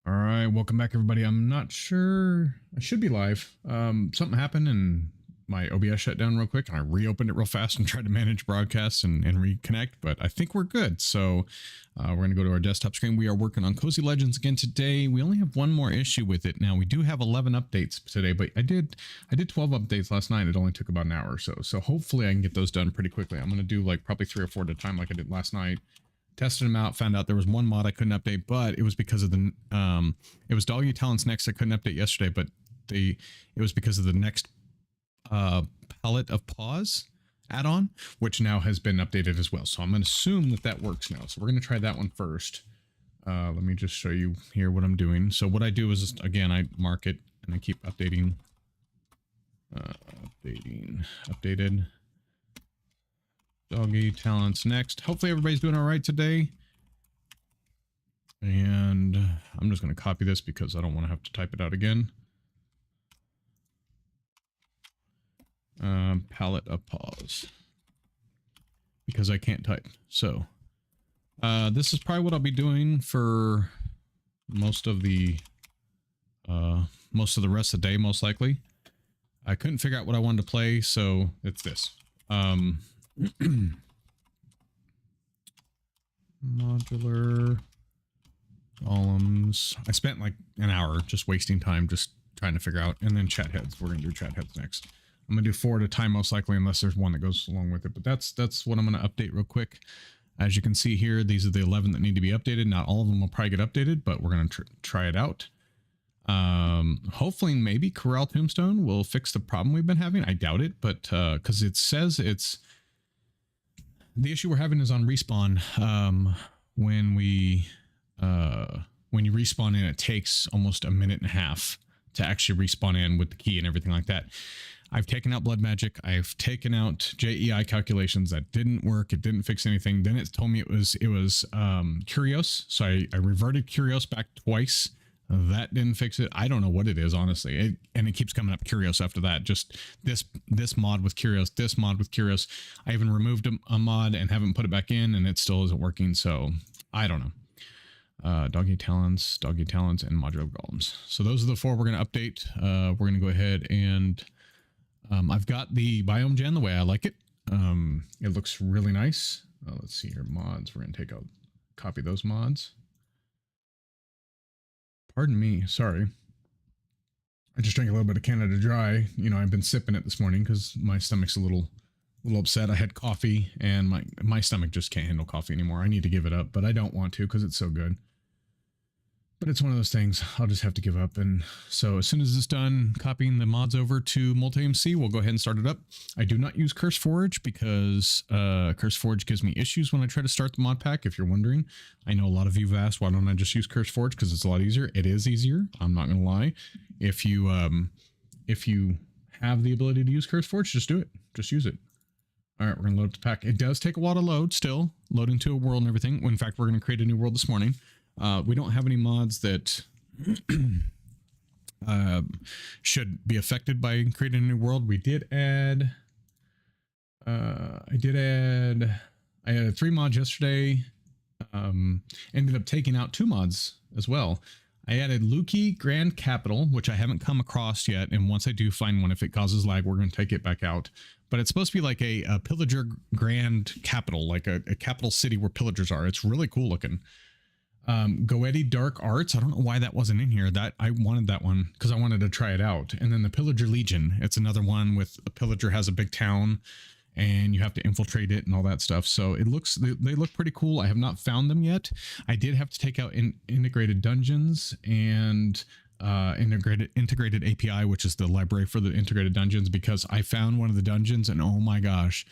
All right, welcome back, everybody. I'm not sure. I should be live. Something happened and my OBS shut down real quick, and I reopened it real fast and tried to manage broadcasts and reconnect, but I think we're good. So we're going to go to our desktop screen. We are working on Cozy Legends again today. We only have one more issue with it. Now, we do have 11 updates today, but I did 12 updates last night. It only took about an hour or so. So hopefully I can get those done pretty quickly. I'm going to do like probably 3 or 4 at a time like I did last night. Tested them out, found out there was one mod I couldn't update, but it was because of the it was Doggy Talents Next I couldn't update yesterday, but it was because of the next Palette of Paws add-on, which now has been updated as well. So I'm going to assume that that works now. So we're going to try that one first. Let me just show you here what I'm doing. So what I do is, again, I mark it and I keep updating, updated. Doggy Talents Next. Hopefully everybody's doing all right today. And I'm just going to copy this because I don't want to have to type it out again. Palette of Paws. Because I can't type. So this is probably what I'll be doing for most of the rest of the day, most likely. I couldn't figure out what I wanted to play, so it's this. Modular columns. I spent like an hour just wasting time just trying to figure out, and then chat heads. We're gonna do chat heads next. I'm gonna do 4 at a time most likely, unless there's one that goes along with it. But that's what I'm gonna update real quick. As you can see here, these are the 11 that need to be updated. Not all of them will probably get updated, but we're gonna try it out. Hopefully maybe Corral Tombstone will fix the problem we've been having. I doubt it, but because it says it's the issue we're having is on respawn. When you respawn in, it takes almost a minute and a half to actually respawn in with the key and everything like that. I've taken out blood magic. I've taken out JEI calculations. That didn't work. It didn't fix anything. Then it told me it was Curios. So I reverted Curios back twice. That didn't fix it. I don't know what it is, honestly. And it keeps coming up Curios after that. Just this mod with Curios, this mod with Curios. I even removed a mod and haven't put it back in, and it still isn't working. So I don't know. Doggy Talents, and Modular Golems. So those are the 4 we're going to update. We're going to go ahead and I've got the biome gen the way I like it. It looks really nice. Let's see here, mods. We're going to copy those mods. Pardon me, sorry. I just drank a little bit of Canada Dry. You know, I've been sipping it this morning because my stomach's a little upset. I had coffee and my stomach just can't handle coffee anymore. I need to give it up, but I don't want to because it's so good. But it's one of those things I'll just have to give up. And so as soon as it's done copying the mods over to Multi-MC, we'll go ahead and start it up. I do not use CurseForge because CurseForge gives me issues when I try to start the mod pack, if you're wondering. I know a lot of you have asked, why don't I just use CurseForge? Because it's a lot easier. It is easier. I'm not going to lie. If you have the ability to use CurseForge, just do it. Just use it. All right, we're going to load up the pack. It does take a while to load still, load into a world and everything. In fact, we're going to create a new world this morning. We don't have any mods that should be affected by creating a new world. We did add, I added 3 mods yesterday. Ended up taking out 2 mods as well. I added Lukey Grand Capital, which I haven't come across yet. And once I do find one, if it causes lag, we're going to take it back out. But it's supposed to be like a pillager grand capital, like a capital city where pillagers are. It's really cool looking. Goetti Dark Arts. I don't know why that wasn't in here. That I wanted that one because I wanted to try it out. And then the Pillager Legion. It's another one with a pillager has a big town and you have to infiltrate it and all that stuff. So it looks, they look pretty cool. I have not found them yet. I did have to take out integrated dungeons and integrated API, which is the library for the integrated dungeons, because I found one of the dungeons and oh my gosh,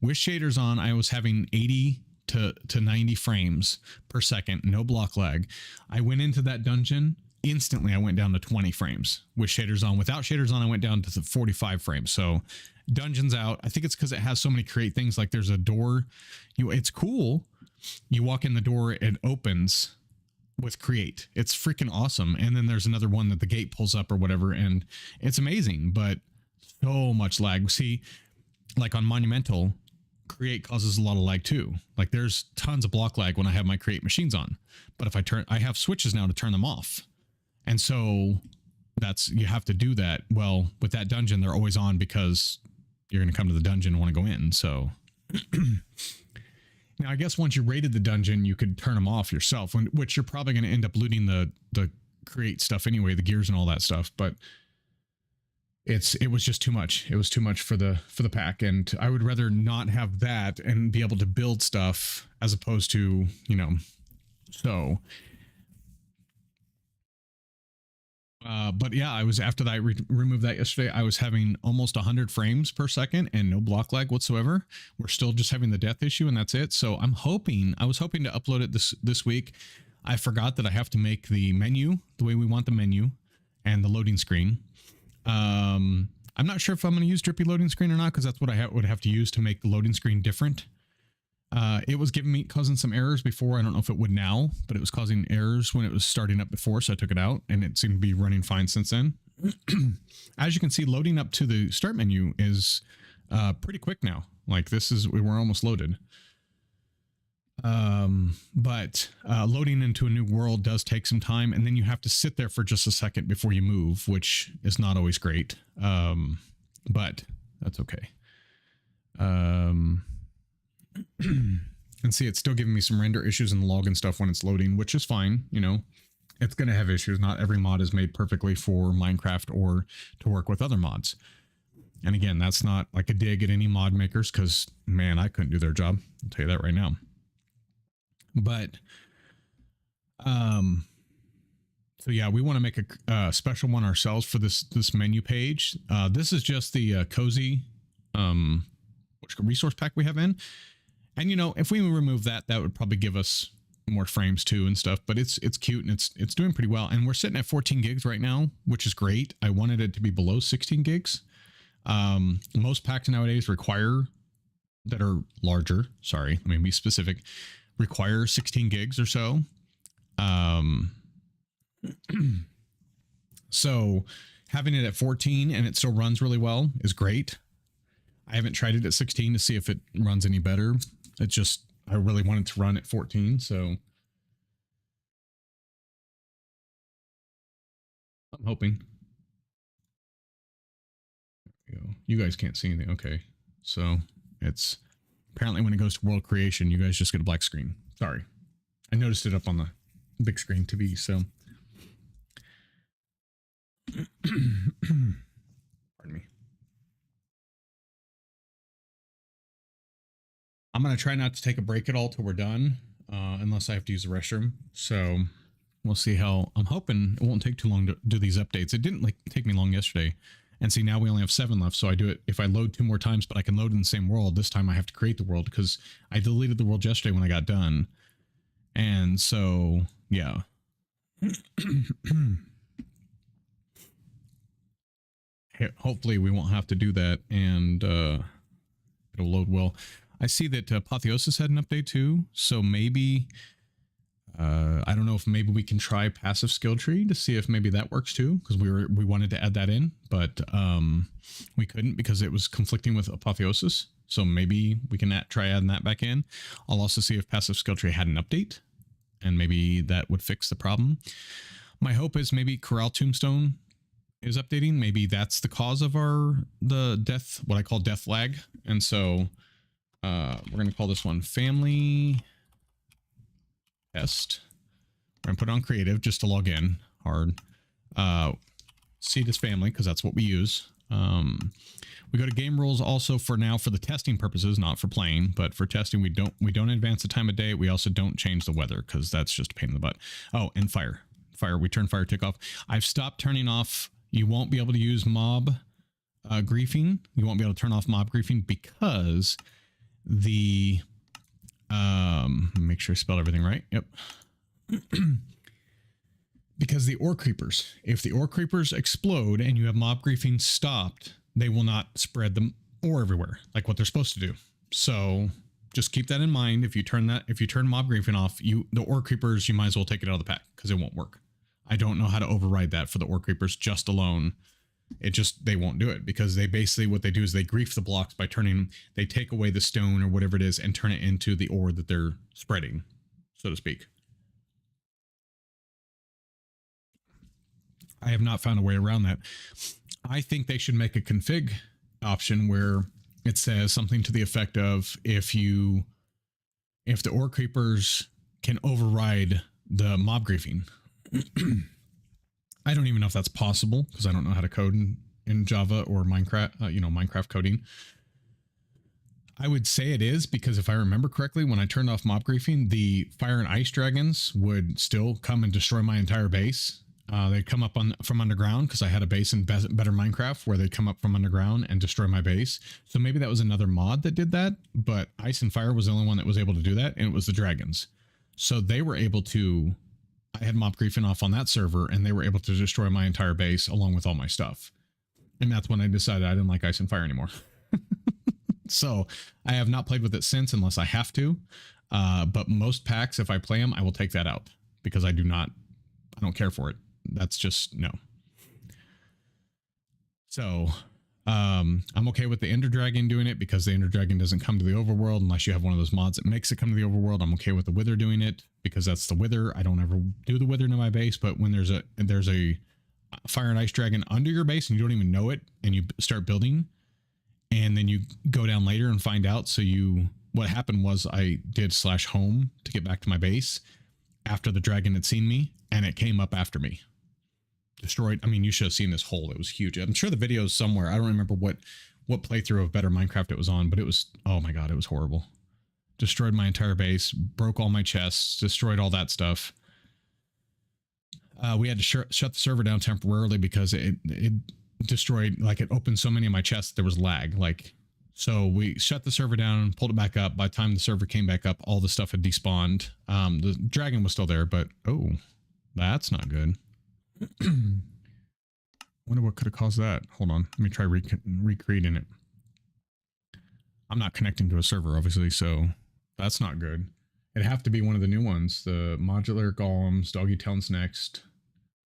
with shaders on, I was having 80 to 90 frames per second, no block lag. I went into that dungeon instantly. I went down to 20 frames with shaders on. Without shaders on, I went down to the 45 frames. So dungeons out. I think it's because it has so many create things. Like there's a door. It's cool. You walk in the door, it opens with create. It's freaking awesome. And then there's another one that the gate pulls up or whatever, and it's amazing. But so much lag. See, like on Monumental, create causes a lot of lag too. Like there's tons of block lag when I have my create machines on, but if I have switches now to turn them off. And so you have to do that. Well, with that dungeon, they're always on because you're going to come to the dungeon and want to go in. So now I guess once you raided the dungeon, you could turn them off yourself, which you're probably going to end up looting the create stuff anyway, the gears and all that stuff. But it was just too much. It was too much for the pack. And I would rather not have that and be able to build stuff as opposed to, so. But yeah, I was, after that, I removed that yesterday. I was having almost 100 frames per second and no block lag whatsoever. We're still just having the death issue and that's it. So I was hoping to upload it this week. I forgot that I have to make the menu the way we want the menu and the loading screen. I'm not sure if I'm going to use drippy loading screen or not, because that's what I would have to use to make the loading screen different. It was causing some errors before. I don't know if it would now, but it was causing errors when it was starting up before, so I took it out, and it seemed to be running fine since then. As you can see, loading up to the start menu is pretty quick now. Like we're almost loaded. But loading into a new world does take some time, and then you have to sit there for just a second before you move, which is not always great. But that's okay. And see, it's still giving me some render issues in the log and stuff when it's loading, which is fine. It's going to have issues. Not every mod is made perfectly for Minecraft or to work with other mods. And again, that's not like a dig at any mod makers, because man, I couldn't do their job. I'll tell you that right now. But, so yeah, we want to make a special one ourselves for this menu page. This is just the cozy, resource pack we have in. And if we remove that would probably give us more frames too and stuff, but it's cute and it's doing pretty well. And we're sitting at 14 gigs right now, which is great. I wanted it to be below 16 gigs. Most packs nowadays that are larger, sorry, let me be specific, require 16 gigs or so. So having it at 14 and it still runs really well is great. I haven't tried it at 16 to see if it runs any better. I really wanted to run at 14, so I'm hoping. There we go. You guys can't see anything. Okay. So it's apparently when it goes to world creation, you guys just get a black screen. Sorry. I noticed it up on the big screen TV, so. Pardon me. I'm going to try not to take a break at all till we're done, unless I have to use the restroom. So we'll see how. I'm hoping it won't take too long to do these updates. It didn't take me long yesterday. And see, now we only have 7 left. So I do it if I load 2 more times, but I can load in the same world. This time I have to create the world because I deleted the world yesterday when I got done. And so, yeah. Hopefully we won't have to do that, and it'll load well. I see that Apotheosis had an update too, so maybe I don't know if maybe we can try passive skill tree to see if maybe that works too, because we wanted to add that in, but we couldn't because it was conflicting with Apotheosis. So maybe we can try adding that back in. I'll also see if passive skill tree had an update, and maybe that would fix the problem. My hope is maybe Corral Tombstone is updating. Maybe that's the cause of the death, what I call death lag. And so we're going to call this one family test. We're going to put it on creative just to log in hard. See this family, because that's what we use. We go to game rules also for now for the testing purposes, not for playing, but for testing, we don't advance the time of day. We also don't change the weather because that's just a pain in the butt. Oh, and fire, we turn fire tick off. I've stopped turning off. You won't be able to use mob griefing. You won't be able to turn off mob griefing because the make sure I spelled everything right. Yep. Because the ore creepers, if the ore creepers explode and you have mob griefing stopped, they will not spread the ore everywhere like what they're supposed to do. So just keep that in mind. If you turn mob griefing off, the ore creepers, you might as well take it out of the pack because it won't work. I don't know how to override that for the ore creepers just alone. They won't do it because they basically, what they do is they grief the blocks by they take away the stone or whatever it is and turn it into the ore that they're spreading, so to speak. I have not found a way around that. I think they should make a config option where it says something to the effect of if the ore creepers can override the mob griefing. I don't even know if that's possible because I don't know how to code in Java or Minecraft, Minecraft coding. I would say it is because if I remember correctly, when I turned off mob griefing, the fire and ice dragons would still come and destroy my entire base. They'd come up from underground because I had a base in Better Minecraft where they'd come up from underground and destroy my base. So maybe that was another mod that did that, but ice and fire was the only one that was able to do that, and it was the dragons. So they were able to, I had mob griefing off on that server, and they were able to destroy my entire base along with all my stuff. And that's when I decided I didn't like ice and fire anymore. So I have not played with it since unless I have to. But most packs, if I play them, I will take that out because I don't care for it. That's just no. So I'm okay with the Ender Dragon doing it because the Ender Dragon doesn't come to the overworld unless you have one of those mods that makes it come to the overworld. I'm okay with the Wither doing it because that's the Wither. I don't ever do the Wither in my base, but when there's a fire and ice dragon under your base and you don't even know it and you start building, and then you go down later and find out. So what happened was I did /home to get back to my base after the dragon had seen me, and it came up after me. Destroyed. I mean, you should have seen this hole. It was huge. I'm sure the video is somewhere. I don't remember what playthrough of Better Minecraft it was on, but it was, oh my God, it was horrible. Destroyed my entire base, broke all my chests, destroyed all that stuff. We had to shut the server down temporarily because it destroyed, like, it opened so many of my chests there was lag, like, so we shut the server down, pulled it back up. By the time the server came back up, all the stuff had despawned. The dragon was still there, but oh, that's not good. Wonder what could have caused that. Hold on, let me try recreating it. I'm not connecting to a server obviously, so that's not good. It'd have to be one of the new ones, the modular golems, doggy talons next,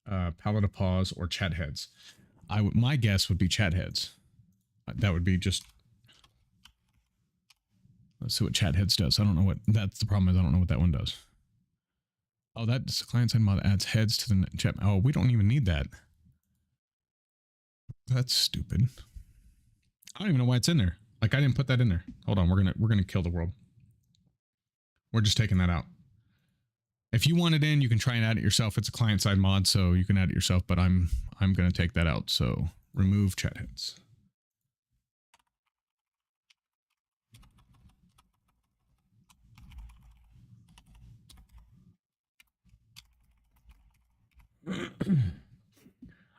pallet of paws, or chat heads. My guess would be chat heads. That would be just. Let's see what chat heads does. I don't know what. That's the problem is I don't know what that one does. Oh, that's the client side mod adds heads to the chat. Oh, we don't even need that. That's stupid. I don't even know why it's in there. Like, I didn't put that in there. Hold on, we're gonna kill the world. We're just taking that out. If you want it in, you can try and add it yourself. It's a client side mod, so you can add it yourself, but I'm going to take that out. So remove chat heads.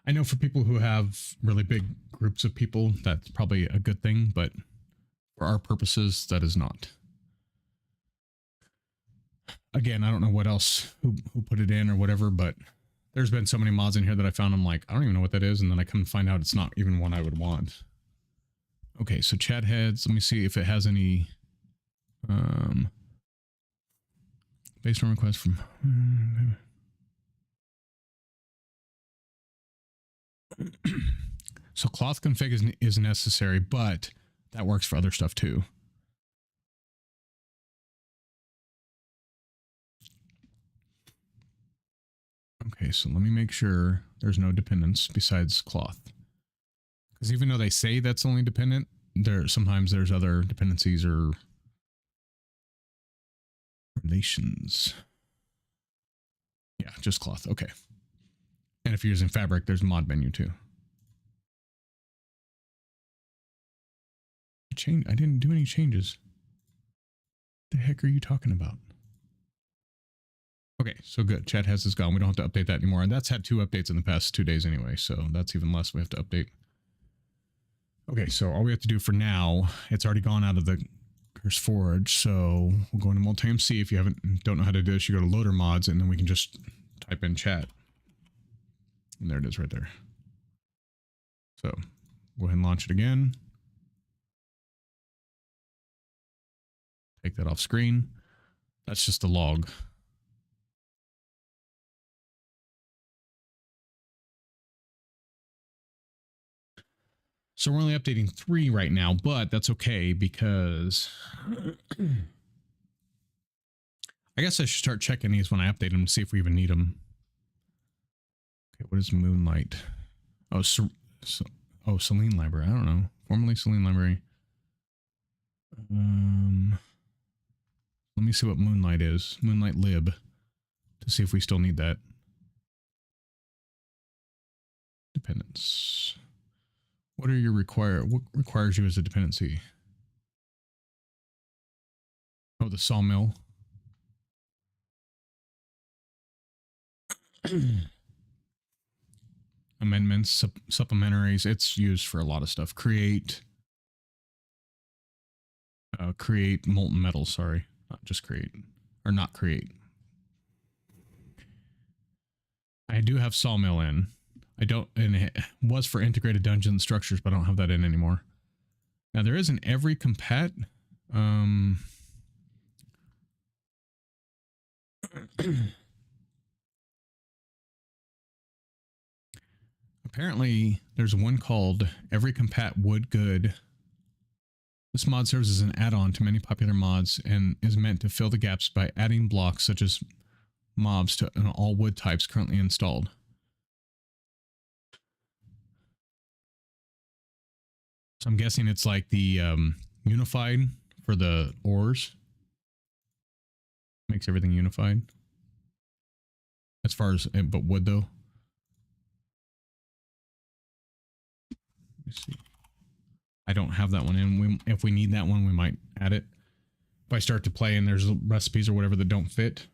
I know for people who have really big groups of people, that's probably a good thing, but for our purposes, that is not. Again, I don't know what else, who put it in or whatever, but there's been so many mods in here that I found, I'm like, I don't even know what that is. And then I come to find out it's not even one I would want. Okay, so chat heads, let me see if it has any based on request from so cloth config is necessary, but that works for other stuff too. Okay, so let me make sure there's no dependence besides cloth. Because even though they say that's only dependent, sometimes there's other dependencies or relations. Yeah, just cloth. Okay. And if you're using fabric, there's a mod menu too. I didn't do any changes. What the heck are you talking about? Okay, so good. Chat has is gone. We don't have to update that anymore. And that's had 2 updates in the past 2 days anyway, so that's even less we have to update. Okay, so all we have to do for now, it's already gone out of the Curse Forge, so we'll go into Multi-MC. If you don't know how to do this, you go to Loader Mods, and then we can just type in chat. And there it is right there. So go ahead and launch it again. Take that off screen. That's just the log. So we're only updating 3 right now, but that's okay because I guess I should start checking these when I update them to see if we even need them. Okay, What is Moonlight? Oh, Selene Library. I don't know. Formerly Selene Library. Let me see what Moonlight is. Moonlight lib. To see if we still need that. Dependence. What requires you as a dependency? Oh, the sawmill. Amendments, supplementaries. It's used for a lot of stuff. Create molten metal. Sorry, not just create, or not create. I do have sawmill in. I don't, and it was for integrated dungeon structures, but I don't have that in anymore. Now there is an every compat. Apparently, there's one called Every Compat Wood Good. This mod serves as an add-on to many popular mods and is meant to fill the gaps by adding blocks such as mobs to all wood types currently installed. So I'm guessing it's like the unified for the ores. Makes everything unified. As far as, but wood though. Let me see. I don't have that one in. If we need that one, we might add it. If I start to play and there's recipes or whatever that don't fit.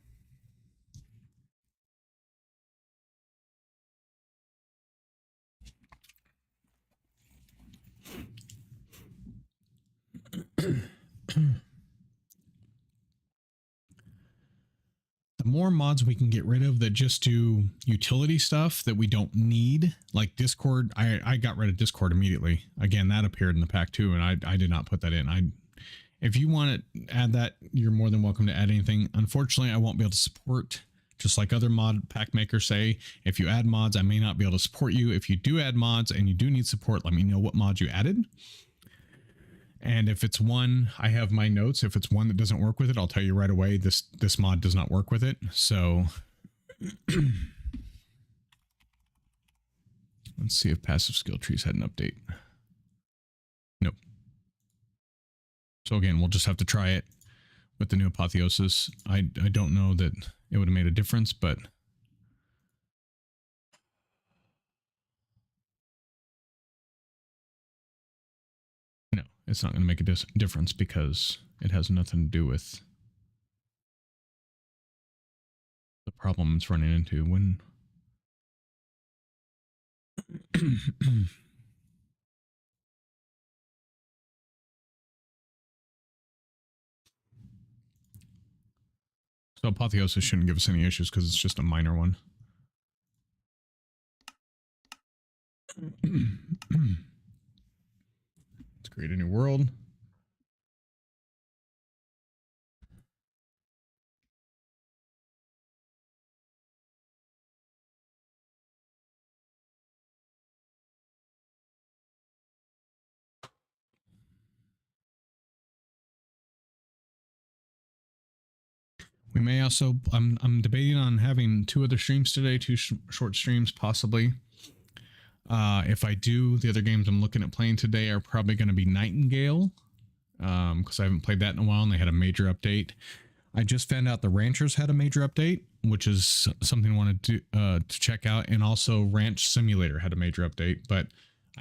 The more mods we can get rid of that just do utility stuff that we don't need, like Discord. I got rid of Discord immediately. Again, that appeared in the pack too, and I did not put that in. If you want to add that, you're more than welcome to add anything. Unfortunately, I won't be able to support, just like other mod pack makers say, if you add mods, I may not be able to support you. If you do add mods and you do need support, let me know what mods you added. And if it's one, I have my notes. If it's one that doesn't work with it, I'll tell you right away, this mod does not work with it. So let's see if passive skill trees had an update. Nope. So again, we'll just have to try it with the new apotheosis. I don't know that it would have made a difference, but no, it's not going to make a difference because it has nothing to do with the problem it's running into when so apotheosis shouldn't give us any issues because it's just a minor one. Let's create a new world. We may also, I'm debating on having 2 other streams today, 2 short streams possibly. If I do, the other games I'm looking at playing today are probably going to be Nightingale, because I haven't played that in a while and they had a major update. I just found out the Ranchers had a major update, which is something I wanted to check out, and also Ranch Simulator had a major update, but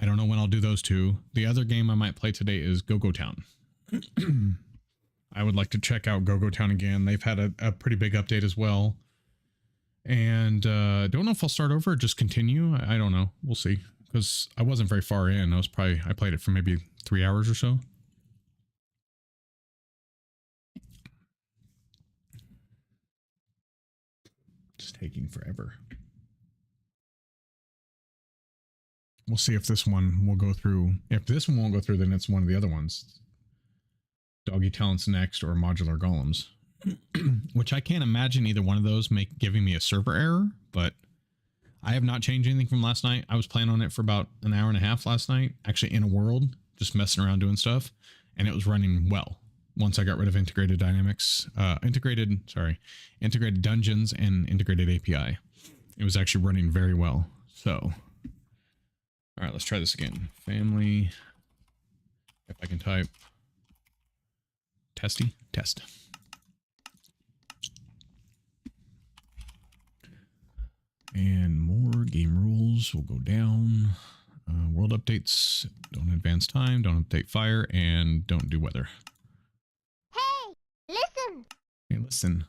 I don't know when I'll do those 2. The other game I might play today is Go-Go Town. I would like to check out Go-Go Town again. They've had a pretty big update as well. And don't know if I'll start over or just continue. I don't know. We'll see. Because I wasn't very far in. I played it for maybe 3 hours or so. It's taking forever. We'll see if this one will go through. If this one won't go through, then it's one of the other ones. Doggy Talents next or Modular Golems. Which I can't imagine either one of those giving me a server error, but I have not changed anything from last night. I was playing on it for about an hour and a half last night, actually in a world, just messing around doing stuff, and it was running well. Once I got rid of integrated dynamics, integrated dungeons and integrated API, it was actually running very well. So, all right, let's try this again. Family, if I can type testy, test. And more game rules will go down. World updates, don't advance time, don't update fire, and don't do weather. Hey, listen. Hey, listen.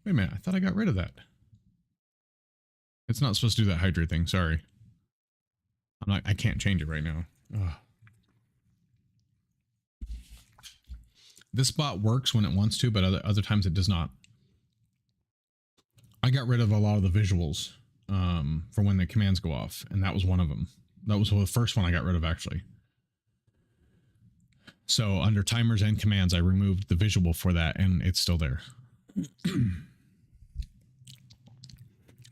Wait a minute, I thought I got rid of that. It's not supposed to do that hydrate thing, sorry. I can't change it right now. Ugh. This bot works when it wants to, but other times it does not. I got rid of a lot of the visuals for when the commands go off, and that was one of them. That was the first one I got rid of, actually. So under timers and commands, I removed the visual for that, and it's still there.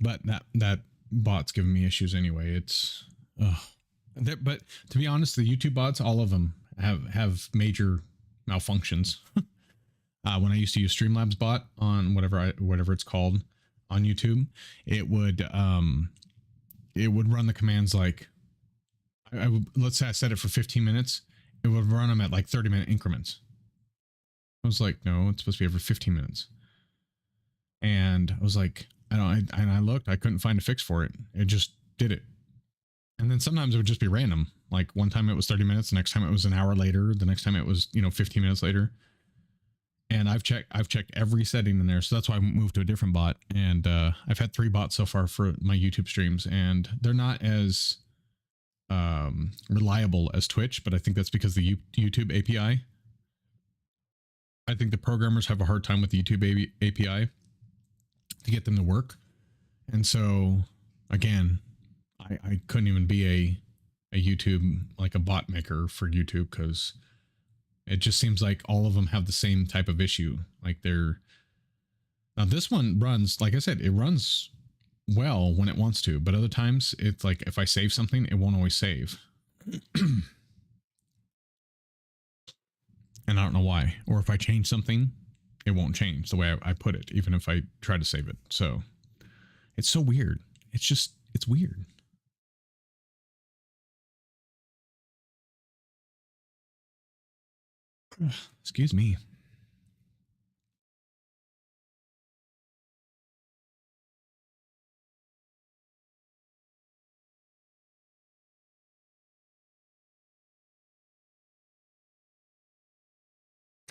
But that bot's giving me issues anyway. It's but to be honest, the YouTube bots, all of them have major malfunctions. When I used to use Streamlabs bot on whatever it's called on YouTube, it would run the commands like let's say I set it for 15 minutes, it would run them at like 30-minute increments. I was like, no, it's supposed to be every 15 minutes. And I was like, I looked, I couldn't find a fix for it. It just did it. And then sometimes it would just be random. Like one time it was 30 minutes, the next time it was an hour later, the next time it was, 15 minutes later. And I've checked every setting in there. So that's why I moved to a different bot. And I've had 3 bots so far for my YouTube streams, and they're not as reliable as Twitch, but I think that's because the YouTube API. I think the programmers have a hard time with the YouTube API to get them to work. And so again, I couldn't even be a YouTube, like a bot maker for YouTube, because it just seems like all of them have the same type of issue. Like now this one runs, like I said, it runs well when it wants to, but other times it's like if I save something, it won't always save. And I don't know why. Or if I change something, it won't change the way I put it, even if I try to save it. So it's so weird. It's weird. Excuse me.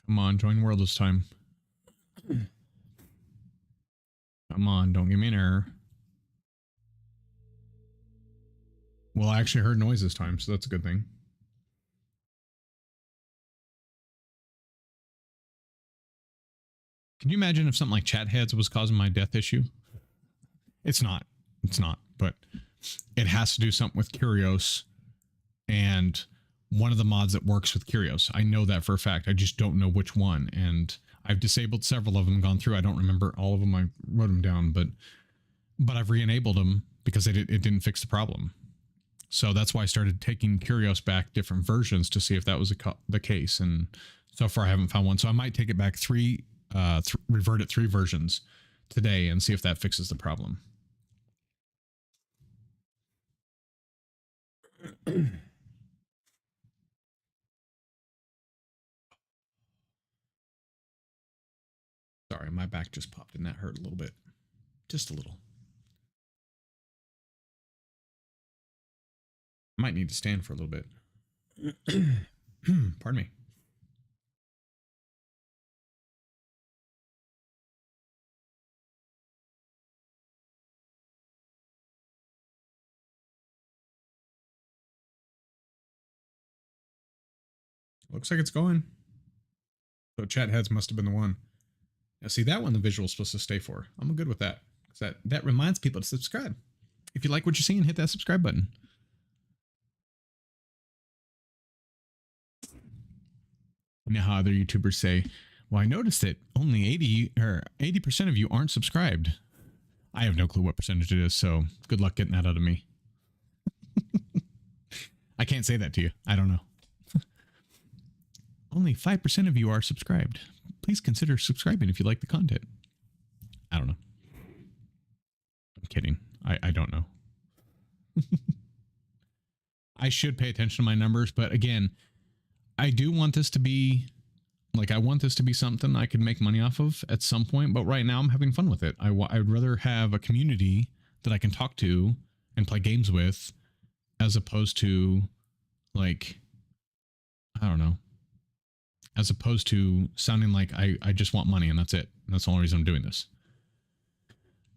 Come on, join world this time. Come on, don't give me an error. Well, I actually heard noise this time, so that's a good thing. Can you imagine if something like chat heads was causing my death issue? It's not, but it has to do something with Curios, and one of the mods that works with Curios. I know that for a fact. I just don't know which one, and I've disabled several of them, gone through. I don't remember all of them. I wrote them down, but I've re-enabled them because it didn't fix the problem. So that's why I started taking Curios back different versions to see if that was the case. And so far I haven't found one. So I might take it back revert it 3 versions today and see if that fixes the problem. Sorry, my back just popped and that hurt a little bit. Just a little. I might need to stand for a little bit. Pardon me. Looks like it's going. So chat heads must have been the one. Now see, that one the visual is supposed to stay for. I'm good with that. Because that reminds people to subscribe. If you like what you're seeing, hit that subscribe button. You know how other YouTubers say, well, I noticed that only 80% of you aren't subscribed. I have no clue what percentage it is, so good luck getting that out of me. I can't say that to you. I don't know. Only 5% of you are subscribed. Please consider subscribing if you like the content. I don't know. I'm kidding. don't know. I should pay attention to my numbers, but again, I do want this to be like, I want this to be something I can make money off of at some point, but right now I'm having fun with it. I'd rather have a community that I can talk to and play games with, as opposed to like, I don't know, as opposed to sounding like I just want money and that's it. And that's the only reason I'm doing this.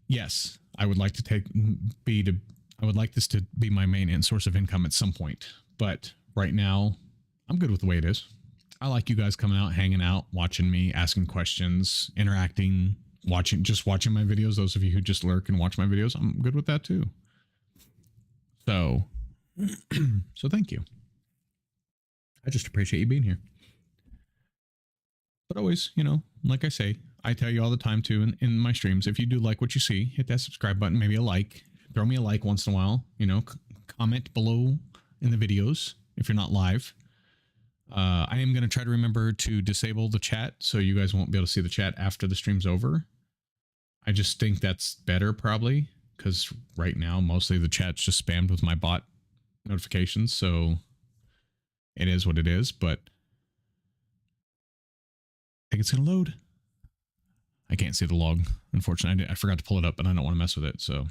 Yes, I would like to I would like this to be my main source of income at some point, but right now I'm good with the way it is. I like you guys coming out, hanging out, watching me, asking questions, interacting, just watching my videos. Those of you who just lurk and watch my videos, I'm good with that too. So, so thank you. I just appreciate you being here. But always, you know, like I say, I tell you all the time too in my streams, if you do like what you see, hit that subscribe button, maybe a like, throw me a like once in a while, you know, comment below in the videos if you're not live. I am going to try to remember to disable the chat so you guys won't be able to see the chat after the stream's over. I just think that's better probably, because right now mostly the chat's just spammed with my bot notifications, so it is what it is, but I think it's going to load. I can't see the log, unfortunately. I forgot to pull it up, and I don't want to mess with it, so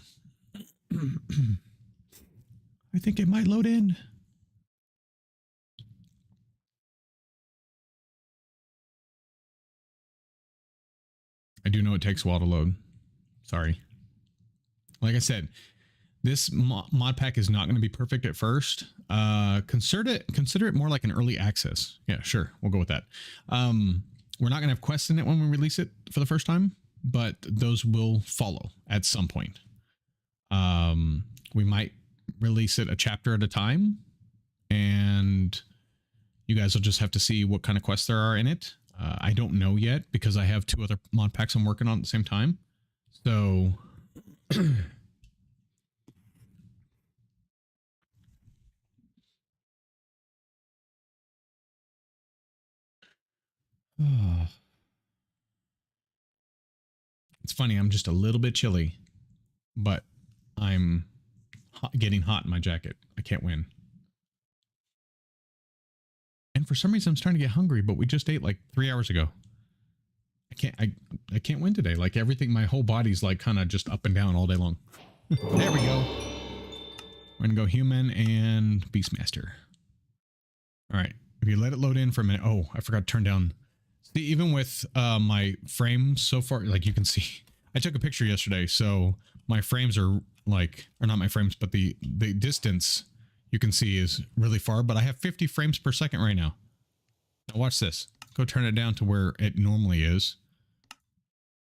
I think it might load in. I do know it takes a while to load. Sorry. Like I said, this mod pack is not going to be perfect at first. Consider it more like an early access. Yeah, sure. We'll go with that. We're not going to have quests in it when we release it for the first time, but those will follow at some point. We might release it a chapter at a time, and you guys will just have to see what kind of quests there are in it. I don't know yet because I have 2 other mod packs I'm working on at the same time. So it's funny, I'm just a little bit chilly, but I'm getting hot in my jacket. I can't win. And for some reason I'm starting to get hungry, but we just ate like 3 hours ago. I can't win today. Like everything, my whole body's like kind of just up and down all day long. There we go. We're gonna go human and Beastmaster. All right. If you let it load in for a minute. Oh, I forgot to turn down. See, even with my frames so far, like you can see, I took a picture yesterday, so my frames are like, or not my frames, but the distance you can see is really far, but I have 50 frames per second right now. Now watch this. Go turn it down to where it normally is.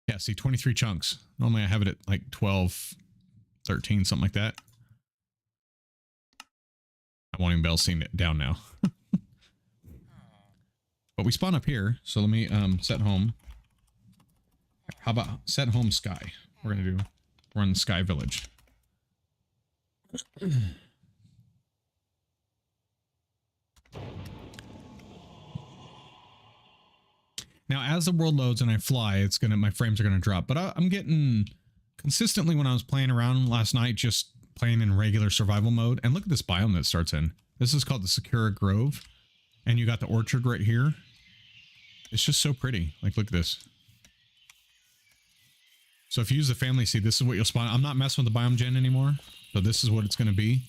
Yeah, see, 23 chunks. Normally I have it at like 12, 13, something like that. I won't even be able to see it down now. But we spawn up here, so let me set home. How about set home sky? We're gonna do, we're in the sky village. Now, as the world loads and I fly, it's gonna, my frames are gonna drop. But I'm getting consistently, when I was playing around last night, just playing in regular survival mode. And look at this biome that it starts in. This is called the Sakura Grove, and you got the orchard right here. It's just so pretty. Like, look at this. So if you use the family seed, this is what you'll spawn. I'm not messing with the biome gen anymore, so this is what it's gonna be.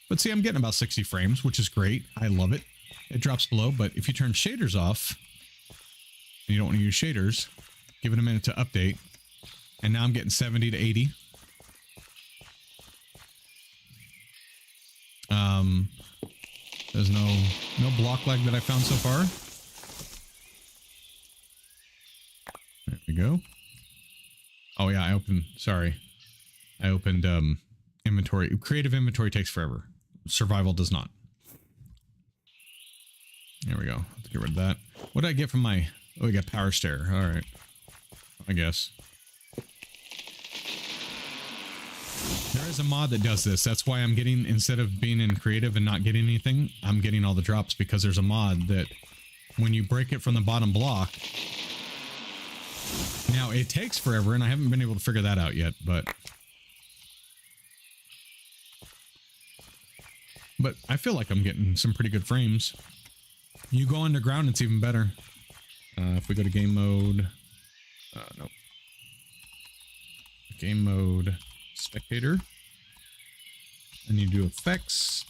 But see, I'm getting about 60 frames, which is great. I love it. It drops below, but if you turn shaders off, and you don't want to use shaders, give it a minute to update. And now I'm getting 70 to 80. There's no block lag that I found so far. There we go. Oh yeah, I opened inventory. Creative inventory takes forever. Survival does not. There we go. Let's get rid of that. What did I get from my... Oh, we got power stair. All right. I guess. There is a mod that does this. That's why I'm getting, instead of being in creative and not getting anything, I'm getting all the drops, because there's a mod that when you break it from the bottom block... Now, it takes forever, and I haven't been able to figure that out yet, but... But I feel like I'm getting some pretty good frames. You go underground, it's even better. If we go to game mode, no. Game mode, spectator. And you do effects,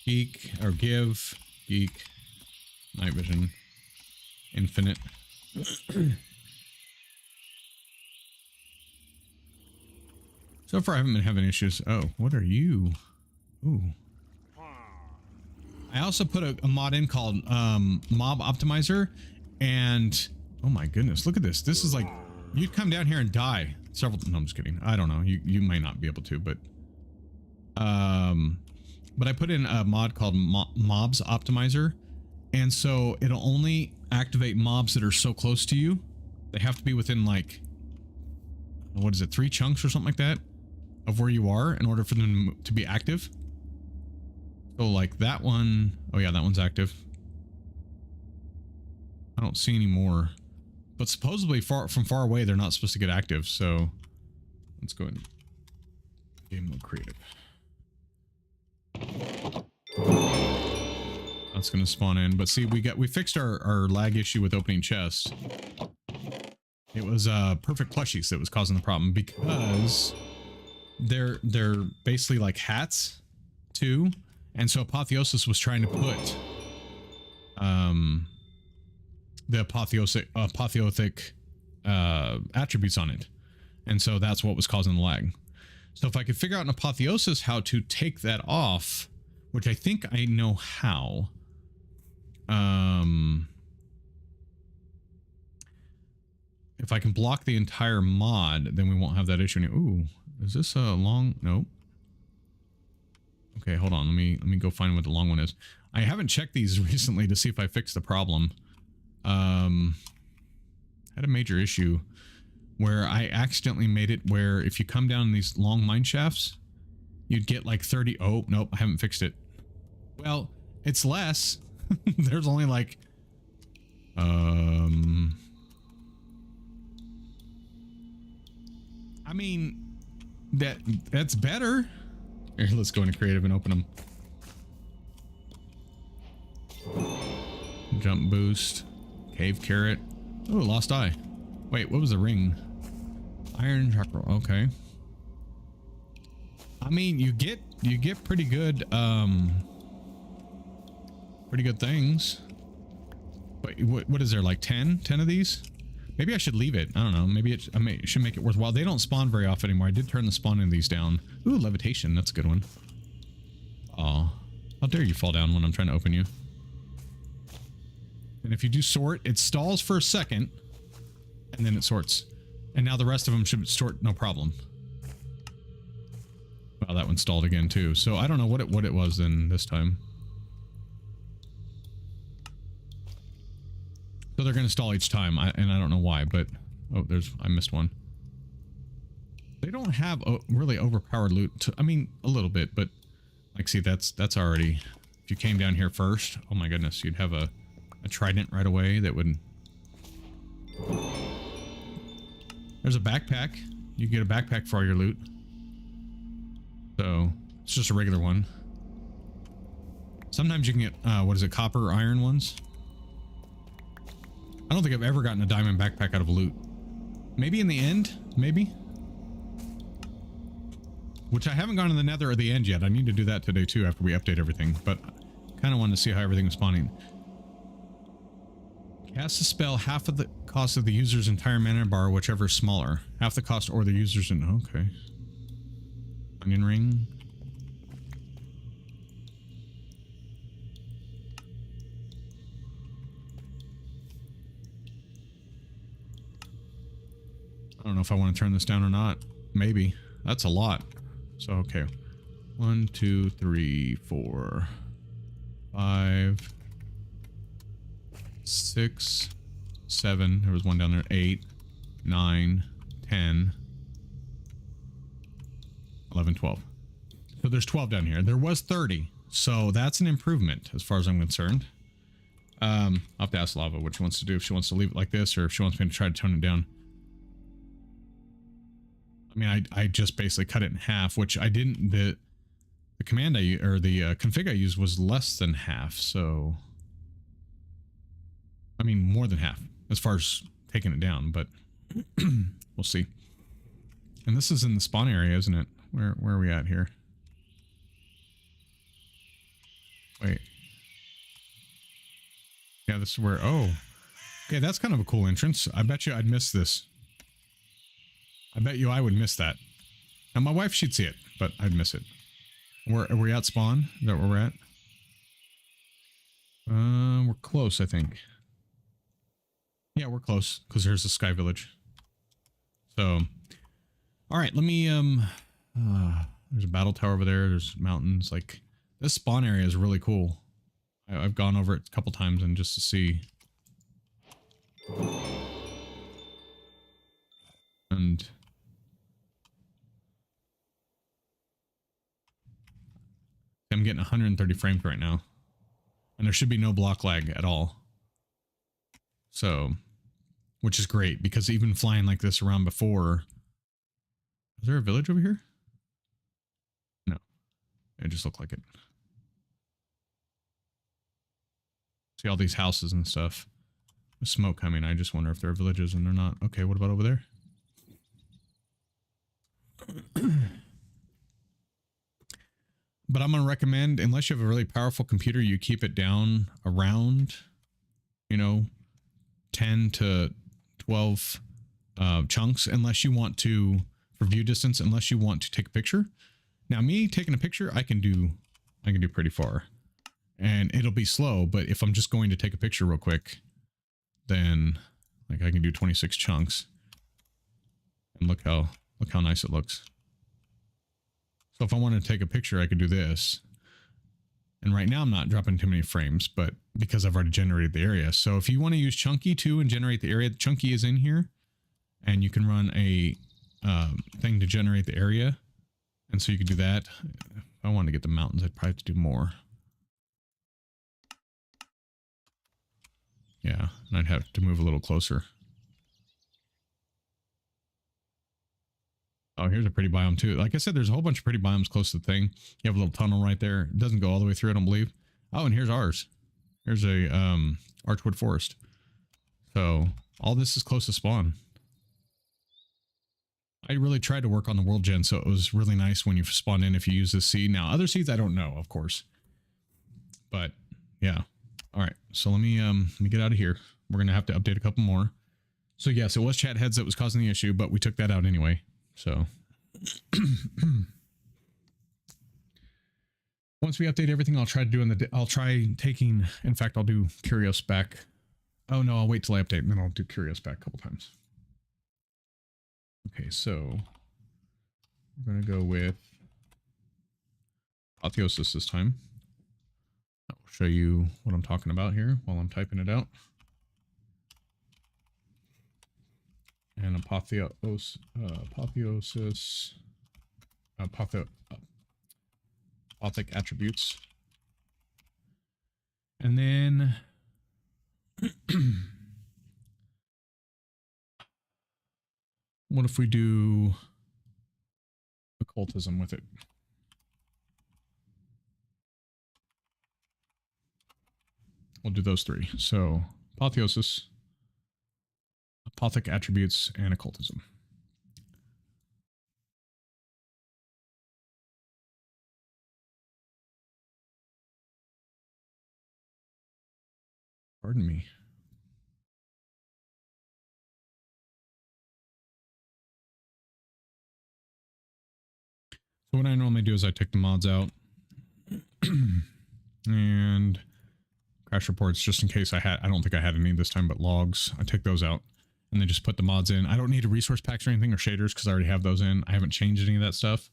geek, or give, geek, night vision, infinite. So far I haven't been having issues. Oh, what are you? Ooh. I also put a mod in called Mob Optimizer, and oh my goodness, look at this. This is like, you'd come down here and die several, no, I'm just kidding. I don't know. You might not be able to, but I put in a mod called Mobs Optimizer, and so it'll only activate mobs that are so close to you. They have to be within like, what is it, 3 chunks or something like that of where you are in order for them to be active. So like that one, oh yeah, that one's active. I don't see any more, but supposedly from far away they're not supposed to get active. So let's go in game mode creative. That's gonna spawn in, but see, we fixed our lag issue with opening chests. It was perfect plushies that was causing the problem, because they're basically like hats too, and so Apotheosis was trying to put the apotheotic attributes on it, and so that's what was causing the lag. So if I could figure out in Apotheosis how to take that off, which I think I know how. If I can block the entire mod, then we won't have that issue. Ooh, is this a long? Nope. Okay, hold on. Let me go find what the long one is. I haven't checked these recently to see if I fixed the problem. Had a major issue where I accidentally made it where if you come down these long mine shafts, you'd get like 30. Oh, nope, I haven't fixed it. Well, it's less. There's only like I mean, that's better. Here, let's go into creative and open them. Jump boost, cave carrot. Oh, lost eye. Wait, what was the ring? Iron chakra. Okay. I mean, you get pretty good things. But what is there, like 10 of these? Maybe I should leave it. I don't know. Maybe it should make it worthwhile. They don't spawn very often anymore. I did turn the spawning of these down. Ooh, levitation. That's a good one. Oh, how dare you fall down when I'm trying to open you. And if you do sort, it stalls for a second, and then it sorts. And now the rest of them should sort no problem. Wow, that one stalled again too. So I don't know what it was then this time. So they're going to stall each time, and I don't know why, but oh, I missed one. They don't have really overpowered loot. I mean, a little bit, but like, see, that's already. If you came down here first, oh my goodness, you'd have a trident right away that would. There's a backpack. You can get a backpack for all your loot. So it's just a regular one. Sometimes you can get what is it, copper or iron ones. I don't think I've ever gotten a diamond backpack out of loot. Maybe in the end, maybe. Which I haven't gone to the nether or the end yet. I need to do that today too after we update everything. But kind of wanted to see how everything was spawning. Cast a spell half of the cost of the user's entire mana bar, whichever is smaller. Half the cost or the user's in. Okay. Onion ring. I don't know if I want to turn this down or not. Maybe. That's a lot. So, okay. 1, 2, 3, 4, 5, 6, 7. There was one down there. 8, 9, 10, 11, 12. So there's 12 down here. There was 30. So that's an improvement as far as I'm concerned. I'll have to ask Lava what she wants to do. If she wants to leave it like this or if she wants me to try to tone it down. I mean, I just basically cut it in half, which I didn't. the command or the config I used was less than half. So, I mean, more than half as far as taking it down, but we'll see. And this is in the spawn area, isn't it? Where are we at here? Wait. Yeah, this is where, oh. Okay, that's kind of a cool entrance. I bet you I'd miss this. I bet you I would miss that. Now, my wife, she'd see it, but I'd miss it. Are we at spawn? Is that where we're at? We're close, I think. Yeah, we're close, because there's the Sky Village. So, all right, let me, there's a battle tower over there. There's mountains. Like, this spawn area is really cool. I've gone over it a couple times and just to see. And I'm getting 130 frames right now. And there should be no block lag at all. So, which is great because even flying like this around before. Is there a village over here? No. It just looked like it. See all these houses and stuff. With smoke coming. I just wonder if there are villages and they're not. Okay, what about over there? But I'm going to recommend, unless you have a really powerful computer, you keep it down around, you know, 10 to 12 chunks, unless you want to, for view distance, unless you want to take a picture. Now, me taking a picture, I can do pretty far. And it'll be slow, but if I'm just going to take a picture real quick, then like I can do 26 chunks. And look how nice it looks. So if I wanted to take a picture, I could do this. And right now I'm not dropping too many frames, but because I've already generated the area. So if you want to use Chunky too and generate the area, Chunky is in here. And you can run a thing to generate the area. And so you could do that. If I wanted to get the mountains, I'd probably have to do more. Yeah, and I'd have to move a little closer. Oh, here's a pretty biome too. Like I said, there's a whole bunch of pretty biomes close to the thing. You have a little tunnel right there. It doesn't go all the way through, I don't believe. Oh, and here's ours. Here's a Archwood Forest. So all this is close to spawn. I really tried to work on the world gen, so it was really nice when you spawn in if you use this seed. Now, other seeds I don't know, of course. But yeah. All right. So let me get out of here. We're gonna have to update a couple more. So yes, it was chat heads that was causing the issue, but we took that out anyway. So once we update everything, I'll try to do I'll try taking, in fact, I'll do Curios back. Oh no, I'll wait till I update and then I'll do Curios back a couple times. Okay, so we're going to go with Apotheosis this time. I'll show you what I'm talking about here while I'm typing it out. And Apotheosis, Apothic attributes. And then what if we do occultism with it? We'll do those three. So Apotheosis, Apothic attributes, and occultism. Pardon me. So what I normally do is I take the mods out and crash reports just in case I don't think I had any this time, but logs. I take those out and then just put the mods in. I don't need a resource packs or anything or shaders because I already have those in. I haven't changed any of that stuff.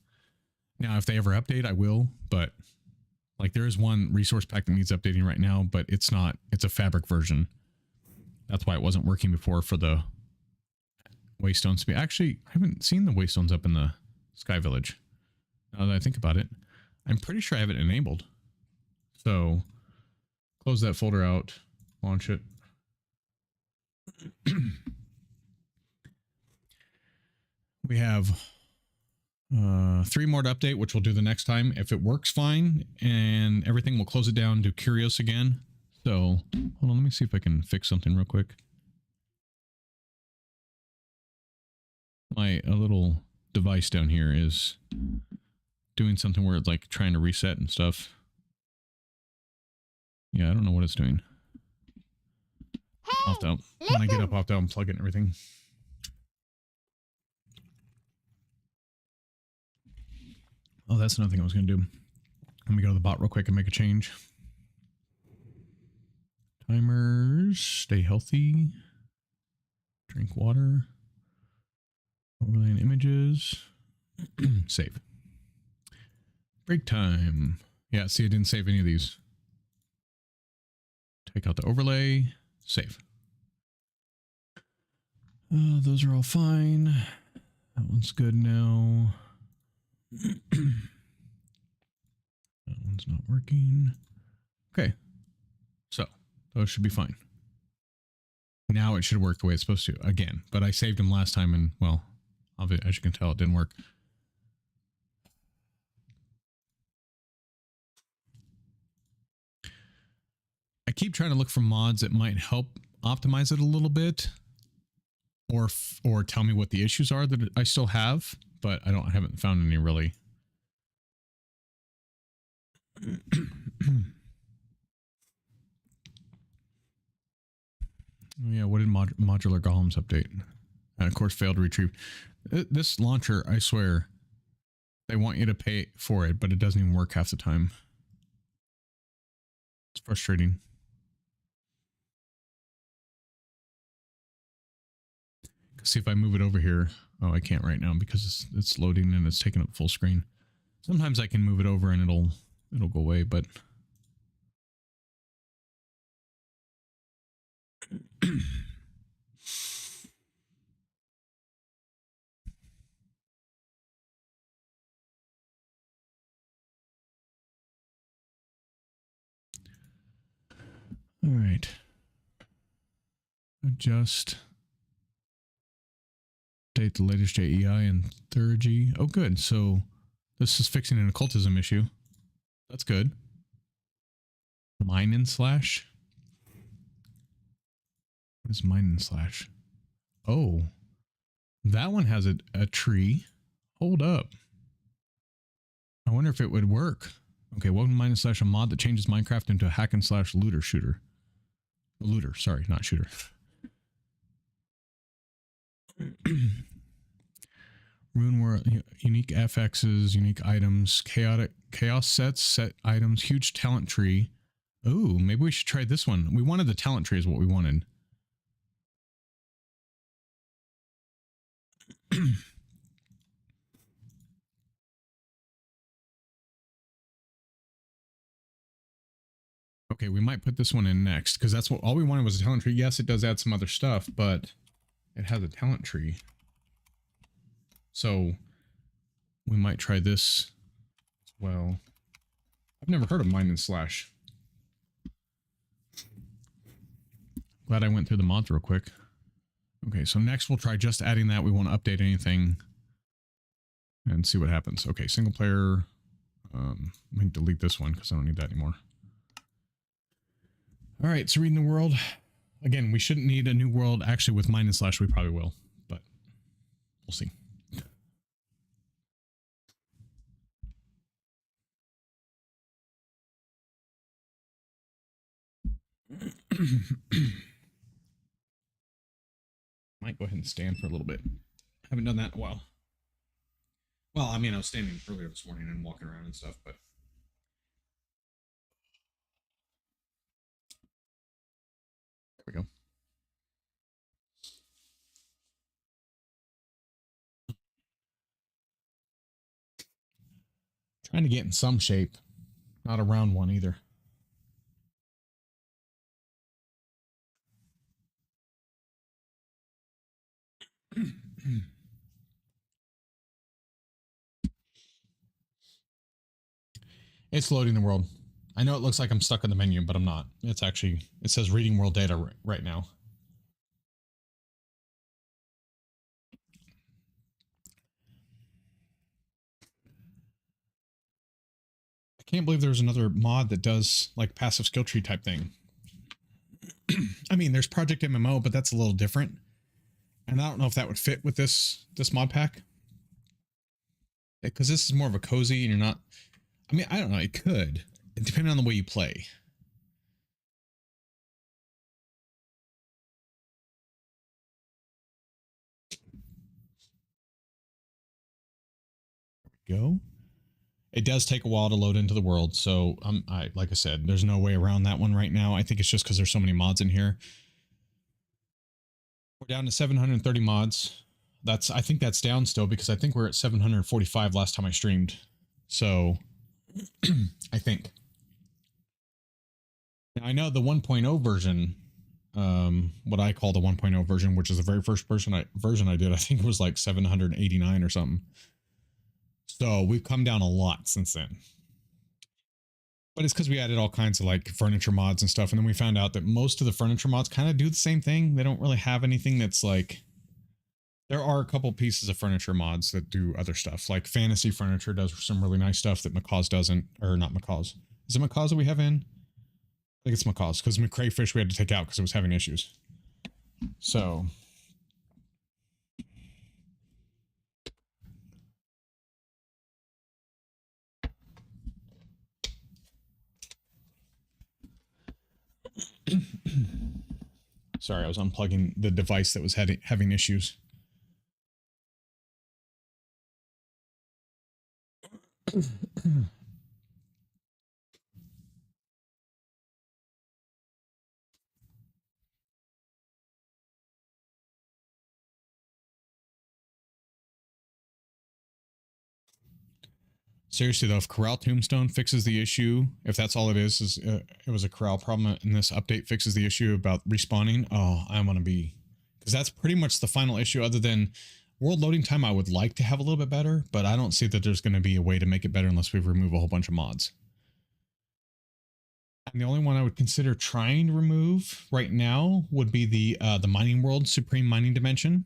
Now, if they ever update, I will, but like there is one resource pack that needs updating right now, but it's not, it's a fabric version. That's why it wasn't working before for the waystones to be. Actually, I haven't seen the waystones up in the Sky Village. Now that I think about it, I'm pretty sure I have it enabled. So close that folder out, launch it. We have 3 more to update, which we'll do the next time. If it works fine and everything, we'll close it down, do Curious again. So hold on, let me see if I can fix something real quick. My little device down here is doing something where it's like trying to reset and stuff. Yeah, I don't know what it's doing. Hey, when I get up, listen. I'll have to unplug it and everything. Oh, that's another thing I was going to do. Let me go to the bot real quick and make a change. Timers, stay healthy, drink water, overlaying images, save. Break time. Yeah, see, I didn't save any of these. Take out the overlay, save. Those are all fine. That one's good now. That one's not working. Okay. So those should be fine. Now it should work the way it's supposed to again, but I saved them last time and, well, as you can tell, it didn't work. I keep trying to look for mods that might help optimize it a little bit, or tell me what the issues are that I still have, but I haven't found any really. Yeah, what did modular golems update? And of course, failed to retrieve. This launcher, I swear, they want you to pay for it, but it doesn't even work half the time. It's frustrating. See if I move it over here. Oh, I can't right now because it's loading and it's taking up full screen. Sometimes I can move it over and it'll go away, but all right. Adjust. Update the latest JEI and Thurgy. Oh, good. So this is fixing an occultism issue. That's good. Mine and slash. What is mine and slash? Oh, that one has a tree. Hold up. I wonder if it would work. Okay, welcome to mine and slash, a mod that changes Minecraft into a hack and slash looter shooter. Looter, sorry, not shooter. Rune world, unique FXs, unique items, chaos sets, set items, huge talent tree. Oh, maybe we should try this one. We wanted the talent tree is what we wanted. Okay, we might put this one in next because that's what all we wanted was a talent tree. Yes, it does add some other stuff, but it has a talent tree. So we might try this as well. I've never heard of mine and slash. Glad I went through the mods real quick. Okay, so next we'll try just adding that. We won't update anything and see what happens. Okay, single player. Let me delete this one because I don't need that anymore. All right, so reading the world. Again, we shouldn't need a new world. Actually, with mine and slash, we probably will, but we'll see. Might go ahead and stand for a little bit. Haven't done that in a while. Well, I mean, I was standing earlier this morning and walking around and stuff, but there we go. Trying to get in some shape. Not a round one either. It's loading the world. I know it looks like I'm stuck in the menu, but I'm not. It's actually, it says reading world data right now. can't believe there's another mod that does like passive skill tree type thing. I mean, there's Project MMO, but that's a little different. And I don't know if that would fit with this mod pack. Because this is more of a cozy and you're not... I mean, I don't know. It could. Depending on the way you play. There we go. It does take a while to load into the world. So, like I said, there's no way around that one right now. I think it's just because there's so many mods in here. We're down to 730 mods. I think that's down still because I think we're at 745 last time I streamed. So I think. Now I know the 1.0 version, what I call the 1.0 version, which is the very first version I did, I think it was like 789 or something. So we've come down a lot since then. But it's because we added all kinds of like furniture mods and stuff. And then we found out that most of the furniture mods kind of do the same thing. They don't really have anything that's like... There are a couple pieces of furniture mods that do other stuff. Like Fantasy Furniture does some really nice stuff that Macaw's doesn't. Or not Macaw's. Is it Macaw's that we have in? I think it's Macaw's. Because McCrayfish we had to take out because it was having issues. So... Sorry, I was unplugging the device that was having issues. Seriously though, if Corral Tombstone fixes the issue, if that's all it is it was a Corral problem and this update fixes the issue about respawning, oh, I want to be... Because that's pretty much the final issue other than world loading time I would like to have a little bit better, but I don't see that there's going to be a way to make it better unless we remove a whole bunch of mods. And the only one I would consider trying to remove right now would be the Mining World Supreme Mining Dimension.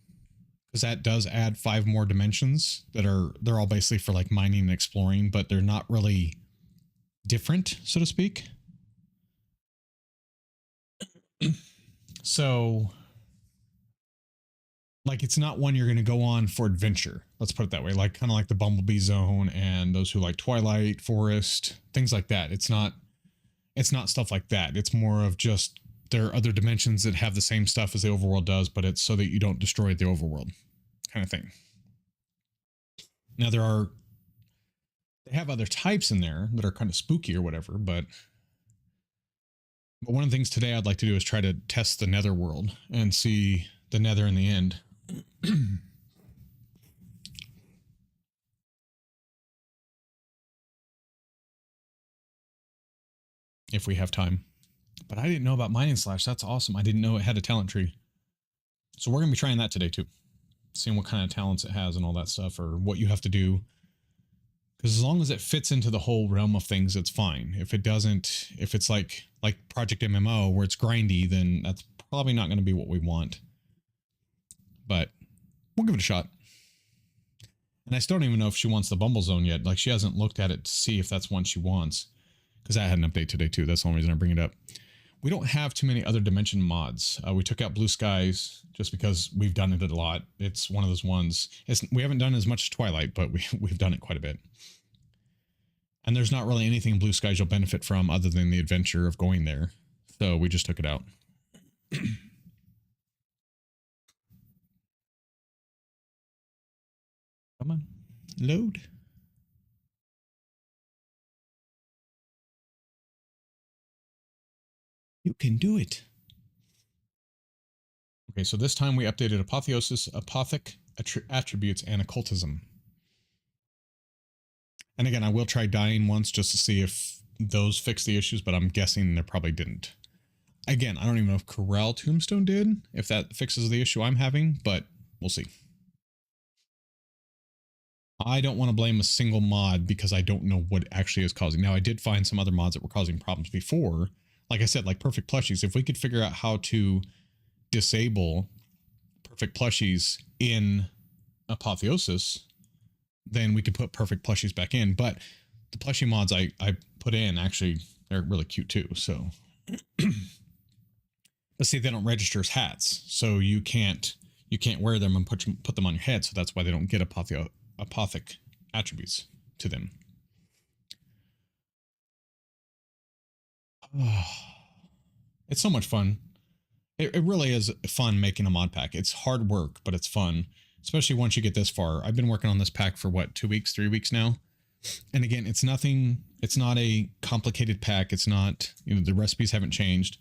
Because that does add 5 more dimensions they're all basically for like mining and exploring, but they're not really different, so to speak. So like it's not one you're going to go on for adventure. Let's put it that way. Like kind of like the Bumblebee Zone and those who like Twilight Forest, things like that. It's not stuff like that. It's more of just there are other dimensions that have the same stuff as the overworld does, but it's so that you don't destroy the overworld kind of thing. Now they have other types in there that are kind of spooky or whatever, but one of the things today I'd like to do is try to test the netherworld and see the nether in the end. If we have time. But I didn't know about Mining Slash. That's awesome. I didn't know it had a talent tree. So we're going to be trying that today too. Seeing what kind of talents it has and all that stuff, or what you have to do. Because as long as it fits into the whole realm of things, it's fine. If it doesn't, if it's like Project MMO where it's grindy, then that's probably not going to be what we want. But we'll give it a shot. And I still don't even know if she wants the Bumble Zone yet. Like she hasn't looked at it to see if that's one she wants. Because I had an update today too. That's the only reason I bring it up. We don't have too many other dimension mods. We took out Blue Skies just because we've done it a lot. It's one of those ones. We haven't done as much as Twilight, but we've done it quite a bit. And there's not really anything in Blue Skies you'll benefit from other than the adventure of going there. So we just took it out. Come on, load. You can do it. Okay, so this time we updated Apotheosis, Apothic Attributes, and Occultism. And again, I will try dying once just to see if those fix the issues, but I'm guessing they probably didn't. Again, I don't even know if Corral Tombstone did, if that fixes the issue I'm having, but we'll see. I don't want to blame a single mod because I don't know what actually is causing. Now, I did find some other mods that were causing problems before. Like I said, like Perfect Plushies. If we could figure out how to disable Perfect Plushies in Apotheosis, then we could put Perfect Plushies back in. But the plushie mods I put in, actually, they're really cute too. So, but see, they don't register as hats, so you can't wear them and put them on your head. So that's why they don't get apothic attributes to them. It's so much fun. It really is fun making a mod pack. It's hard work, but it's fun, especially once you get this far. I've been working on this pack for what, 2 weeks, 3 weeks now. And again, it's not a complicated pack. It's not, the recipes haven't changed.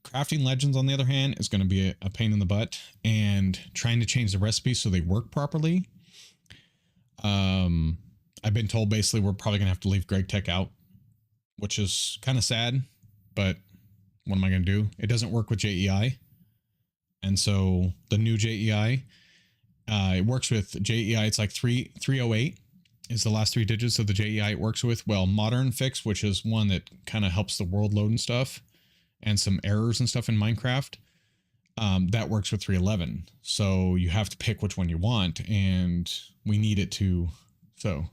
Crafting Legends, on the other hand, is going to be a pain in the butt, and trying to change the recipes so they work properly. I've been told basically we're probably going to have to leave Greg Tech out, which is kind of sad, but what am I going to do? It doesn't work with JEI. And so the new JEI, it works with JEI. It's like 308 is the last 3 digits of the JEI it works with. Well, Modern Fix, which is one that kind of helps the world load and stuff, and some errors and stuff in Minecraft, that works with 311. So you have to pick which one you want, and we need it to. So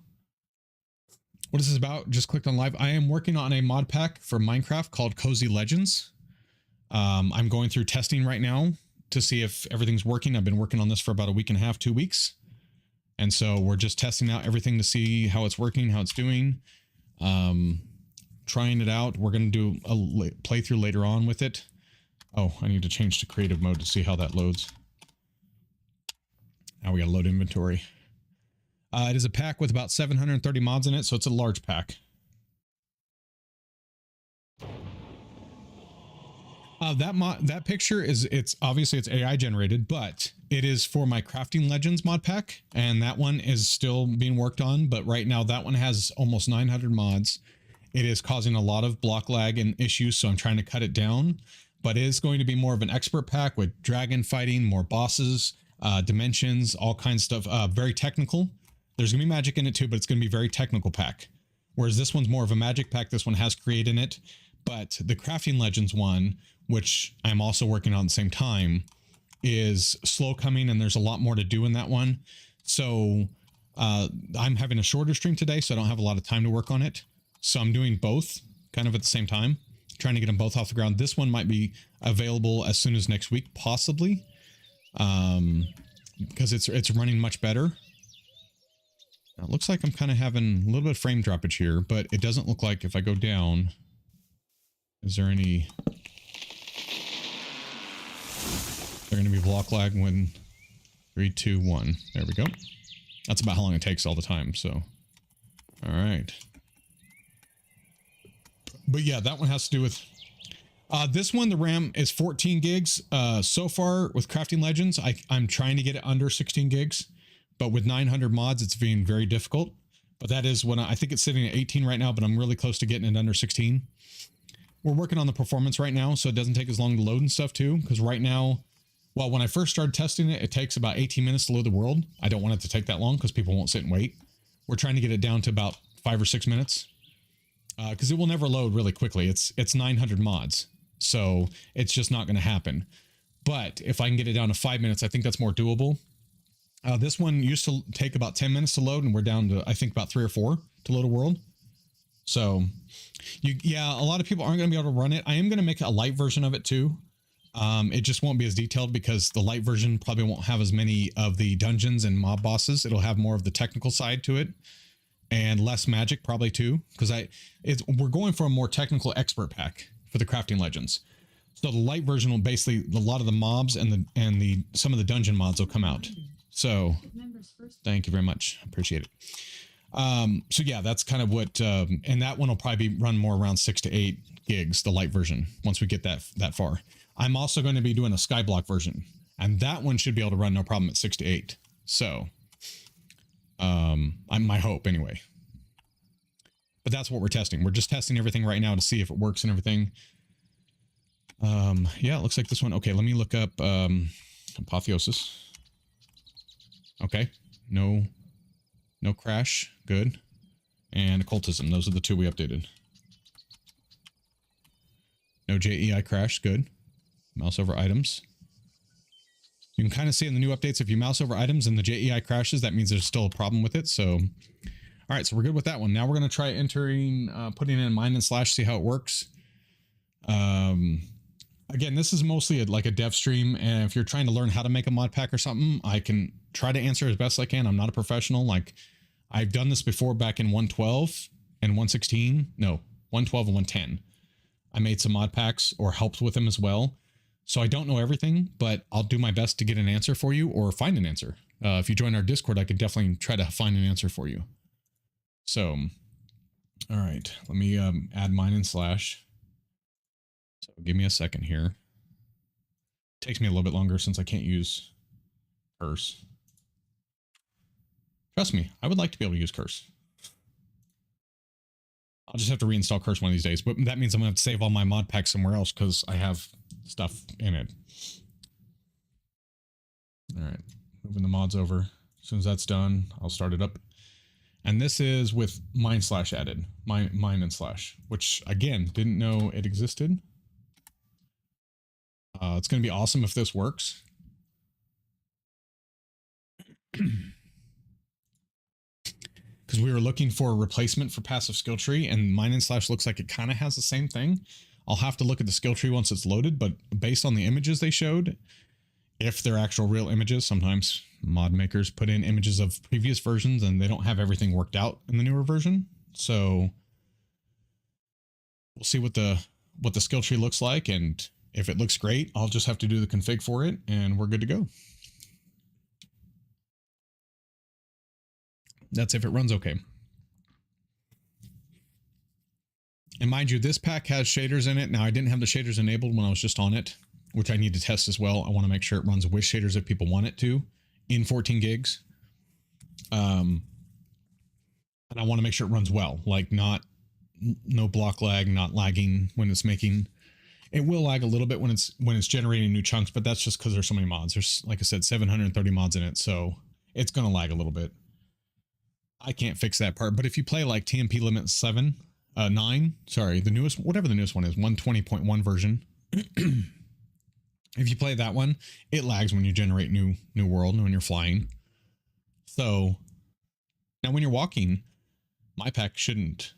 what is this about? Just clicked on live. I am working on a mod pack for Minecraft called Cozy Legends. I'm going through testing right now to see if everything's working. I've been working on this for about a week and a half, 2 weeks. And so we're just testing out everything to see how it's working, how it's doing. Trying it out. We're going to do a playthrough later on with it. Oh, I need to change to creative mode to see how that loads. Now we got to load inventory. It is a pack with about 730 mods in it, so it's a large pack. That picture it's obviously it's AI generated, but it is for my Crafting Legends mod pack, and that one is still being worked on. But right now, that one has almost 900 mods. It is causing a lot of block lag and issues, so I'm trying to cut it down. But it is going to be more of an expert pack with dragon fighting, more bosses, dimensions, all kinds of stuff. Very technical. There's going to be magic in it too, but it's going to be very technical pack. Whereas this one's more of a magic pack. This one has create in it. But the Crafting Legends one, which I'm also working on at the same time, is slow coming, and there's a lot more to do in that one. So I'm having a shorter stream today, so I don't have a lot of time to work on it. So I'm doing both kind of at the same time, trying to get them both off the ground. This one might be available as soon as next week, possibly, because it's running much better. Now, it looks like I'm kind of having a little bit of frame droppage here, but it doesn't look like if I go down, is there any... They're going to be block lag when 3, 2, 1. There we go. That's about how long it takes all the time. So, all right. But yeah, that one has to do with this one. The RAM is 14 gigs. So far with Crafting Legends, I'm trying to get it under 16 gigs, but with 900 mods, it's being very difficult. But that is when I think it's sitting at 18 right now, but I'm really close to getting it under 16. We're working on the performance right now, so it doesn't take as long to load and stuff too. Because right now, well, when I first started testing it, it takes about 18 minutes to load the world. I don't want it to take that long because people won't sit and wait. We're trying to get it down to about 5 or 6 minutes because it will never load really quickly. It's 900 mods, so it's just not going to happen. But if I can get it down to 5 minutes, I think that's more doable. This one used to take about 10 minutes to load, and we're down to, I think, about 3 or 4 to load a world. So, yeah, a lot of people aren't going to be able to run it. I am going to make a light version of it too. It just won't be as detailed because the light version probably won't have as many of the dungeons and mob bosses. It'll have more of the technical side to it and less magic probably too. Because we're going for a more technical expert pack for the Crafting Legends. So the light version will basically, a lot of the mobs and some of the dungeon mods will come out. So thank you very much. Appreciate it. So yeah, that's kind of what, and that one will probably run more around 6 to 8 gigs, the light version, once we get that far. I'm also going to be doing a skyblock version, and that one should be able to run no problem at 6 to 8. So, my hope anyway. But that's what we're testing. We're just testing everything right now to see if it works and everything. Yeah, it looks like this one. Okay, let me look up Apotheosis. Okay, no crash. Good. And Occultism. Those are the 2 we updated. No JEI crash. Good. Mouse over items. You can kind of see in the new updates, if you mouse over items and the JEI crashes, that means there's still a problem with it. So, all All right, so we're good with that one. Now we're going to try entering, putting in mine and slash, see how it works. Again, this is mostly like a dev stream, and if you're trying to learn how to make a mod pack or something, I can try to answer as best I can. I'm not a professional. Like, I've done this before back in 112 and 116. No, 112 and 110. I made some mod packs or helped with them as well. So I don't know everything, but I'll do my best to get an answer for you or find an answer. If you join our Discord, I could definitely try to find an answer for you. So, all right, let me add mine and slash. So give me a second here. Takes me a little bit longer since I can't use curse. Trust me, I would like to be able to use curse. I'll just have to reinstall curse one of these days, but that means I'm gonna have to save all my mod packs somewhere else because I have stuff in it. All right, moving the mods over. As soon as that's done, I'll start it up. And this is with mine slash added, mine and slash, which again, didn't know it existed. It's going to be awesome if this works. Because we were looking for a replacement for passive skill tree, and mine and slash looks like it kind of has the same thing. I'll have to look at the skill tree once it's loaded, but based on the images they showed, if they're actual real images, sometimes mod makers put in images of previous versions and they don't have everything worked out in the newer version. So we'll see what the skill tree looks like, and if it looks great, I'll just have to do the config for it and we're good to go. That's if it runs okay. And mind you, this pack has shaders in it. Now, I didn't have the shaders enabled when I was just on it, which I need to test as well. I want to make sure it runs with shaders if people want it to in 14 gigs. And I want to make sure it runs well, like no block lag, not lagging when it's making. It will lag a little bit when it's generating new chunks, but that's just because there's so many mods. There's, like I said, 730 mods in it, so it's going to lag a little bit. I can't fix that part, but if you play like TMP Limit 9, sorry, the newest, whatever the newest one is, 120.1 version. If you play that one, it lags when you generate new world and when you're flying. So now when you're walking, this pack shouldn't.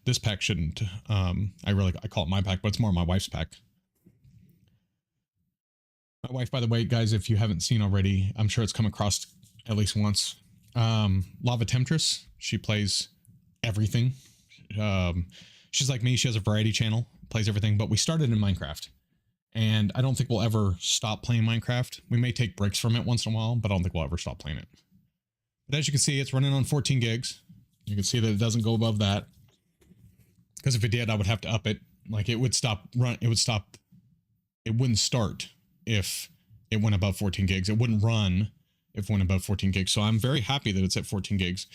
I call it my pack, but it's more my wife's pack. My wife, by the way, guys, if you haven't seen already, I'm sure it's come across at least once. Lava Temptress, she plays everything. She's like me, she has a variety channel, plays everything, but we started in Minecraft. And I don't think we'll ever stop playing Minecraft. We may take breaks from it once in a while, but I don't think we'll ever stop playing it. But as you can see, it's running on 14 gigs. You can see that it doesn't go above that. Because if it did, I would have to up it. Like it would stop it wouldn't start if it went above 14 gigs. It wouldn't run if it went above 14 gigs. So I'm very happy that it's at 14 gigs.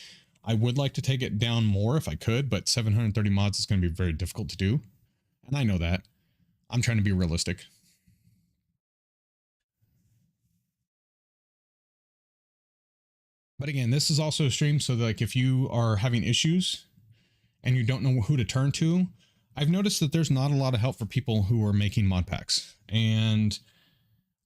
I would like to take it down more if I could, but 730 mods is going to be very difficult to do. And I know that. I'm trying to be realistic. But again, this is also a stream, so like if you are having issues and you don't know who to turn to, I've noticed that there's not a lot of help for people who are making mod packs. And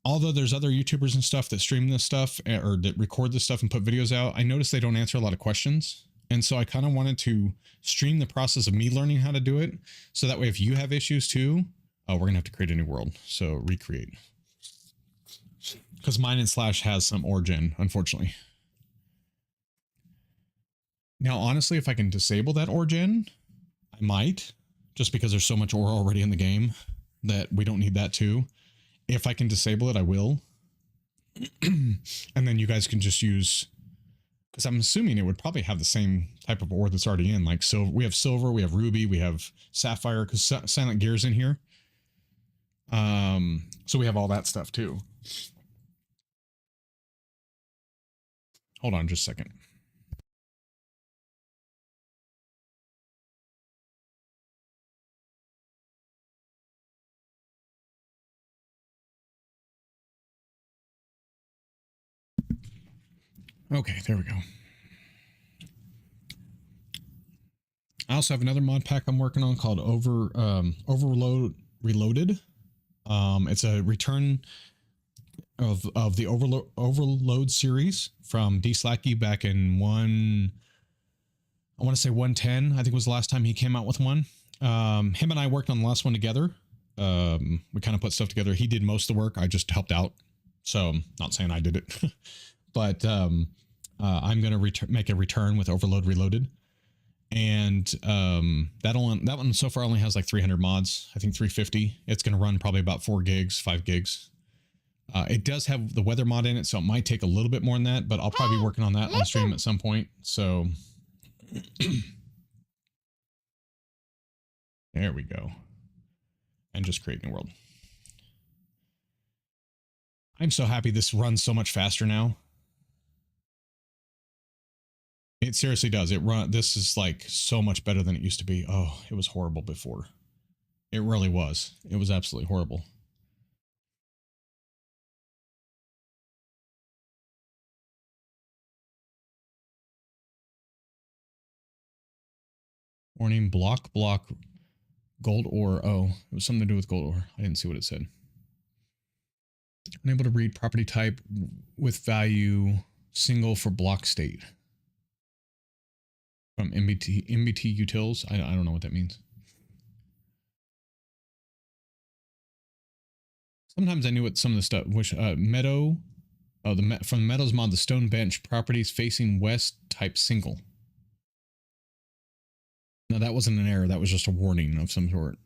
although there's other YouTubers and stuff that stream this stuff or that record this stuff and put videos out, I noticed they don't answer a lot of questions. And so I kind of wanted to stream the process of me learning how to do it. So that way, if you have issues too, oh, we're going to have to create a new world. So recreate. Because mine and slash has some origin, unfortunately. Now, honestly, if I can disable that origin, I might, just because there's so much ore already in the game that we don't need that too. If I can disable it, I will. And then you guys can just use, because I'm assuming it would probably have the same type of ore that's already in. Like, so we have silver, we have ruby, we have sapphire, because Silent Gear's in here. So we have all that stuff too. Hold on just a second. Okay, there we go. I also have another mod pack I'm working on called Overload Reloaded. It's a return of the Overload series from D Slacky back in I want to say 110, I think was the last time he came out with one. Him and I worked on the last one together. We kind of put stuff together. He did most of the work. I just helped out. So not saying I did it, but I'm going to make a return with Overload Reloaded. And that one so far only has like 300 mods. I think 350. It's going to run probably about 4 gigs, 5 gigs. It does have the weather mod in it, so it might take a little bit more than that, but I'll probably be working on that on stream at some point. So there we go. And just creating a world. I'm so happy this runs so much faster now. It seriously does. This is like so much better than it used to be. Oh, it was horrible before. It really was. It was absolutely horrible. Warning, block, gold ore. Oh, it was something to do with gold ore. I didn't see what it said. Unable to read property type with value single for block state. From MBT utils. I don't know what that means. Sometimes I knew what some of the stuff. Which meadow? Oh, from the Meadows mod, the stone bench properties facing west type single. No, that wasn't an error. That was just a warning of some sort.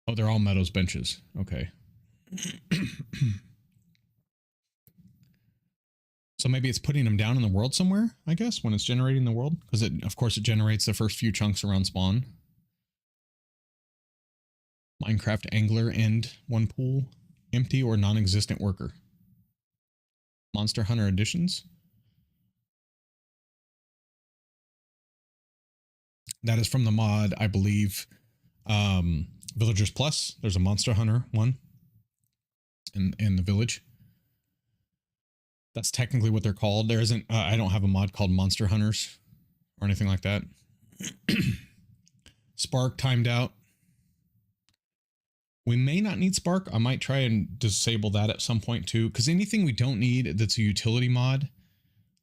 Oh, they're all Meadows benches. Okay. So maybe it's putting them down in the world somewhere, I guess, when it's generating the world. Because of course, it generates the first few chunks around spawn. Minecraft Angler End 1 pool. Empty or non-existent worker. Monster Hunter Editions. That is from the mod, I believe, Villagers Plus. There's a Monster Hunter one in the village. That's technically what they're called. There isn't, I don't have a mod called Monster Hunters or anything like that. Spark timed out. We may not need Spark. I might try and disable that at some point too, because anything we don't need that's a utility mod,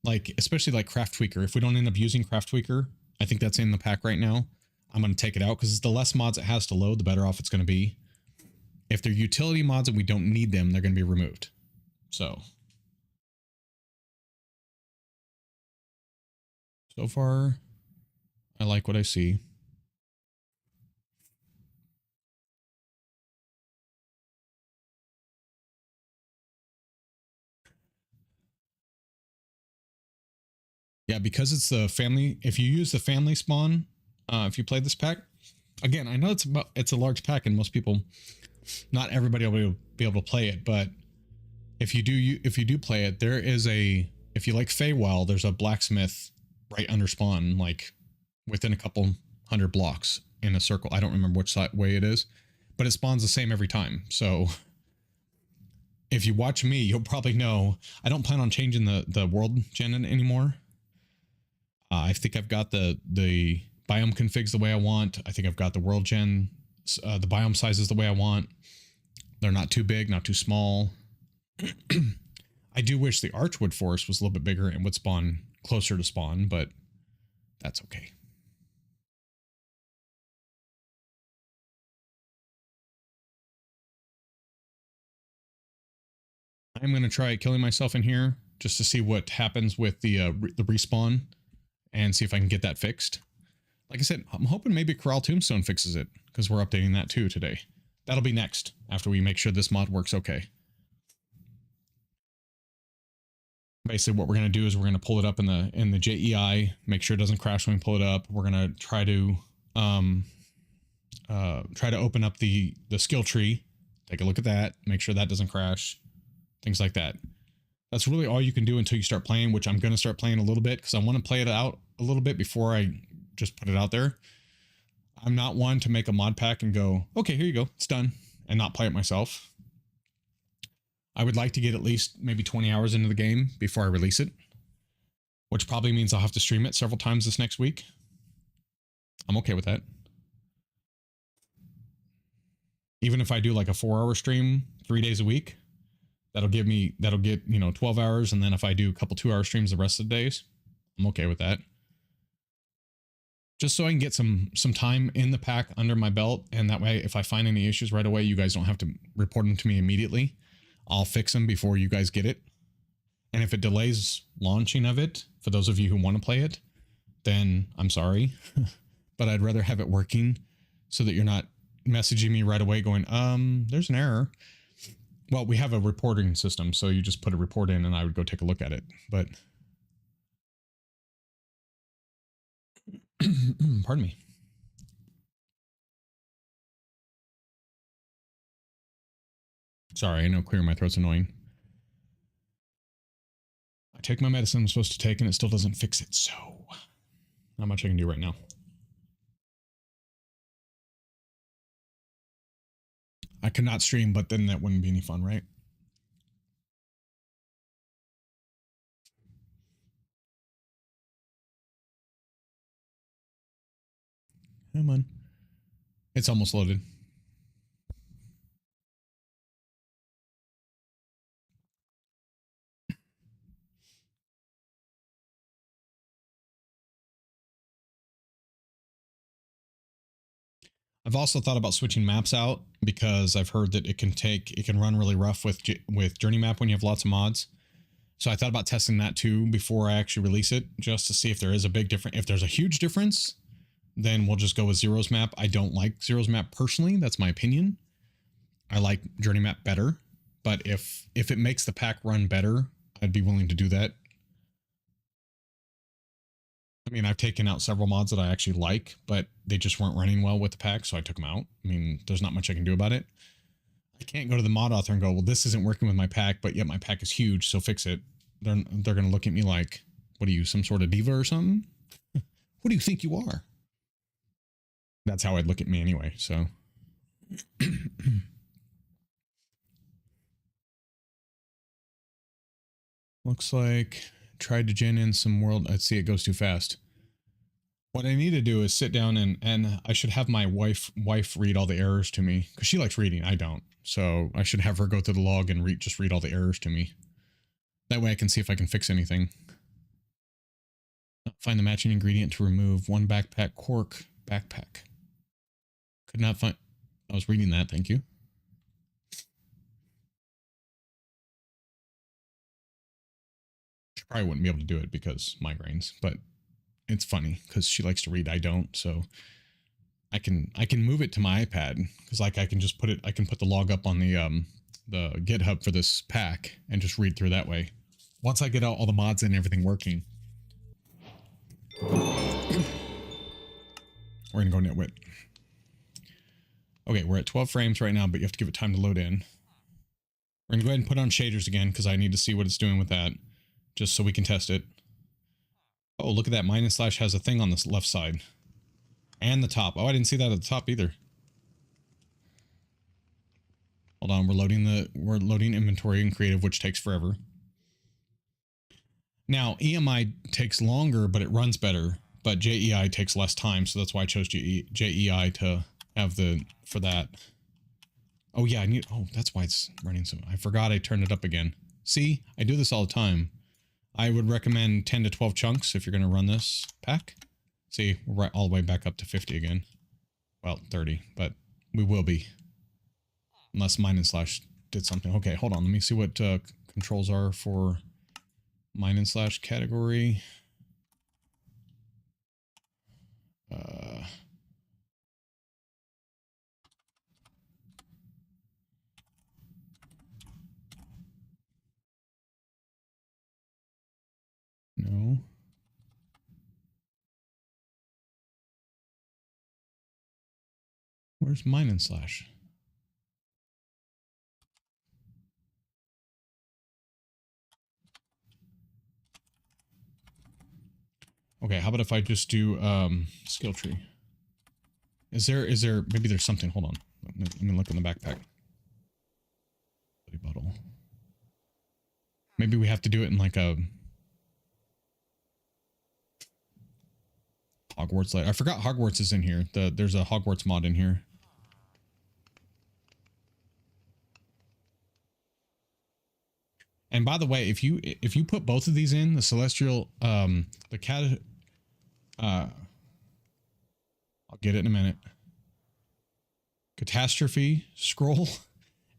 like especially like Craft Tweaker, if we don't end up using Craft Tweaker, I think that's in the pack right now, I'm going to take it out because the less mods it has to load, the better off it's going to be. If they're utility mods and we don't need them, they're going to be removed. So far, I like what I see. Yeah, because it's the family. If you use the family spawn, if you play this pack, again, I know it's a large pack and most people, not everybody will be able to play it. But if you do play it, there is if you like Feywild, there's a blacksmith right under spawn, like within a couple 100 blocks in a circle. I don't remember which way it is, but it spawns the same every time. So if you watch me, you'll probably know I don't plan on changing the world gen anymore. I think I've got the biome configs the way I want. I think I've got the world gen, the biome sizes the way I want. They're not too big, not too small. I do wish the Archwood Forest was a little bit bigger and would spawn closer to spawn, but that's okay. I'm going to try killing myself in here just to see what happens with the respawn and see if I can get that fixed. Like I said, I'm hoping maybe Corral Tombstone fixes it because we're updating that too today. That'll be next after we make sure this mod works okay. Basically what we're going to do is we're going to pull it up in the JEI, make sure it doesn't crash when we pull it up. We're going to try to open up the skill tree, take a look at that, make sure that doesn't crash, things like that. That's really all you can do until you start playing, which I'm going to start playing a little bit because I want to play it out a little bit before I just put it out there. I'm not one to make a mod pack and go, okay, here you go, it's done, and not play it myself. I would like to get at least maybe 20 hours into the game before I release it, which probably means I'll have to stream it several times this next week. I'm okay with that. Even if I do like a 4-hour stream 3 days a week, That'll get, you know, 12 hours. And then if I do a couple 2-hour streams the rest of the days, I'm okay with that. Just so I can get some time in the pack under my belt. And that way, if I find any issues right away, you guys don't have to report them to me immediately. I'll fix them before you guys get it. And if it delays launching of it, for those of you who want to play it, then I'm sorry. But I'd rather have it working so that you're not messaging me right away going, there's an error. Well, we have a reporting system, so you just put a report in and I would go take a look at it. But pardon me. Sorry, I know clearing my throat's annoying. I take my medicine I'm supposed to take and it still doesn't fix it, so not much I can do right now. I could not stream, but then that wouldn't be any fun, right? Come on. It's almost loaded. I've also thought about switching maps out because I've heard that it can run really rough with Journey Map when you have lots of mods. So I thought about testing that too before I actually release it, just to see if there is a big difference. If there's a huge difference, then we'll just go with Zero's map. I don't like Zero's map personally. That's my opinion. I like Journey Map better, but if it makes the pack run better, I'd be willing to do that. I mean, I've taken out several mods that I actually like, but they just weren't running well with the pack, so I took them out. I mean, there's not much I can do about it. I can't go to the mod author and go, well, this isn't working with my pack, but yet my pack is huge, so fix it. They're going to look at me like, what are you, some sort of diva or something? Who do you think you are? That's how I'd look at me anyway, so. Looks like tried to gen in some world. Let's see, it goes too fast. What I need to do is sit down and I should have my wife read all the errors to me because she likes reading. I don't. So I should have her go through the log and just read all the errors to me. That way I can see if I can fix anything. Find the matching ingredient to remove one backpack cork backpack. Could not find. I was reading that. Thank you. She probably wouldn't be able to do it because migraines, but it's funny because she likes to read. I don't. So I can move it to my iPad because like I can just put the log up on the GitHub for this pack and just read through that way. Once I get all the mods and everything working. We're gonna go nitwit. Okay, we're at 12 frames right now, but you have to give it time to load in. We're gonna go ahead and put on shaders again because I need to see what it's doing with that, just so we can test it. Oh, look at that. // has a thing on this left side. And the top. Oh, I didn't see that at the top either. Hold on, we're loading inventory in creative, which takes forever. Now, EMI takes longer, but it runs better. But JEI takes less time, so that's why I chose JEI to have for that. Oh yeah, that's why it's running so. I forgot I turned it up again. See, I do this all the time. I would recommend 10 to 12 chunks if you're going to run this pack. See, we're right all the way back up to 50 again. Well, 30, but we will be. Unless // did something. Okay, hold on. Let me see what controls are for // category. No. Where's /? Okay, how about if I just do skill tree? Is there maybe there's something, hold on. Let me look in the backpack. Bottle. Maybe we have to do it in like a Hogwarts light. I forgot Hogwarts is in here. There's a Hogwarts mod in here. And by the way, if you put both of these in, the celestial, the cat, I'll get it in a minute. Catastrophe scroll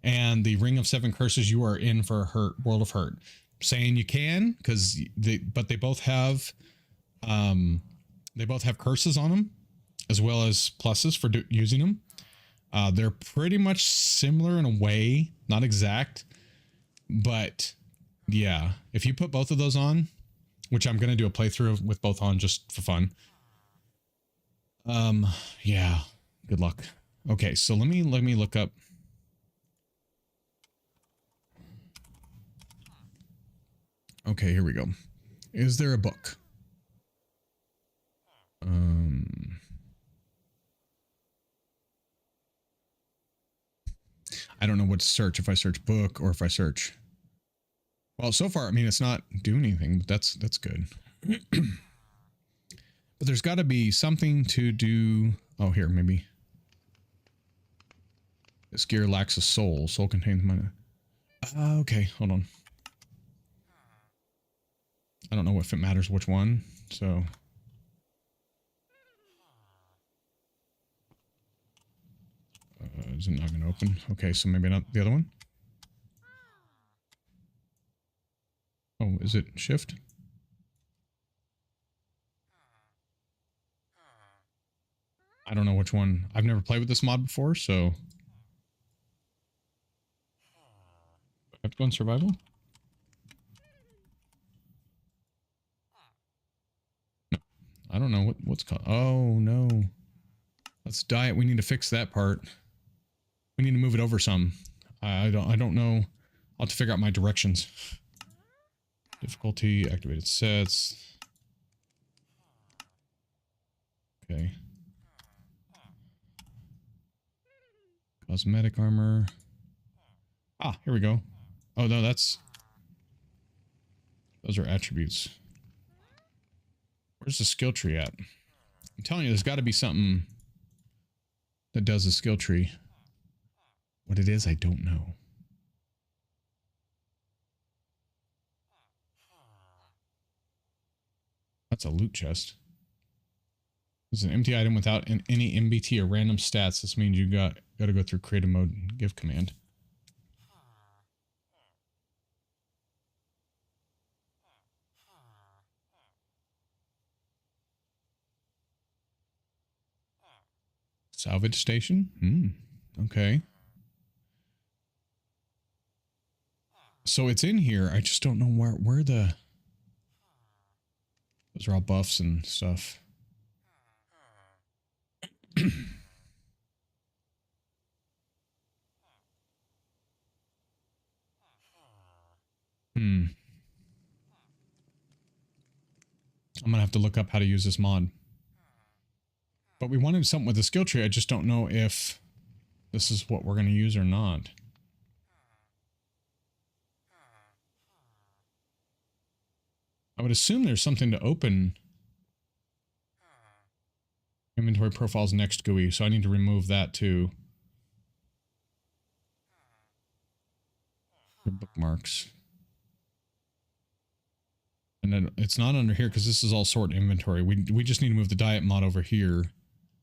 and the Ring of Seven Curses, you are in for a world of hurt. Saying you can, because but they both have curses on them, as well as pluses for using them. They're pretty much similar in a way, not exact, but yeah, if you put both of those on, which I'm gonna do a playthrough with both on just for fun. Yeah, good luck. Okay, so let me look up. Okay, here we go. Is there a book? I don't know what to search, if I search book or if I search. Well, so far, I mean, it's not doing anything, but that's good. But there's got to be something to do. Oh, here, maybe. This gear lacks a soul. Soul contains mana. Okay, hold on. I don't know if it matters which one, so. Is it not going to open? Okay, so maybe not the other one. Oh, is it shift? I don't know which one. I've never played with this mod before, so. I have to go in survival? No. I don't know what's called. Oh, no. Let's diet. We need to fix that part. We need to move it over some. I don't know. I'll have to figure out my directions. Difficulty, activated sets. Okay. Cosmetic armor. Ah, here we go. Oh, no, those are attributes. Where's the skill tree at? I'm telling you, there's got to be something that does the skill tree. What it is, I don't know. That's a loot chest. It's an empty item without any MBT or random stats. This means you got to go through creative mode and give command. Salvage station? Okay. So it's in here. I just don't know where the... Those are all buffs and stuff. I'm gonna have to look up how to use this mod. But we wanted something with the skill tree. I just don't know if this is what we're gonna use or not. I would assume there's something to open. Inventory profiles next GUI, so I need to remove that too. For bookmarks. And then it's not under here because this is all sort inventory. We just need to move the diet mod over here,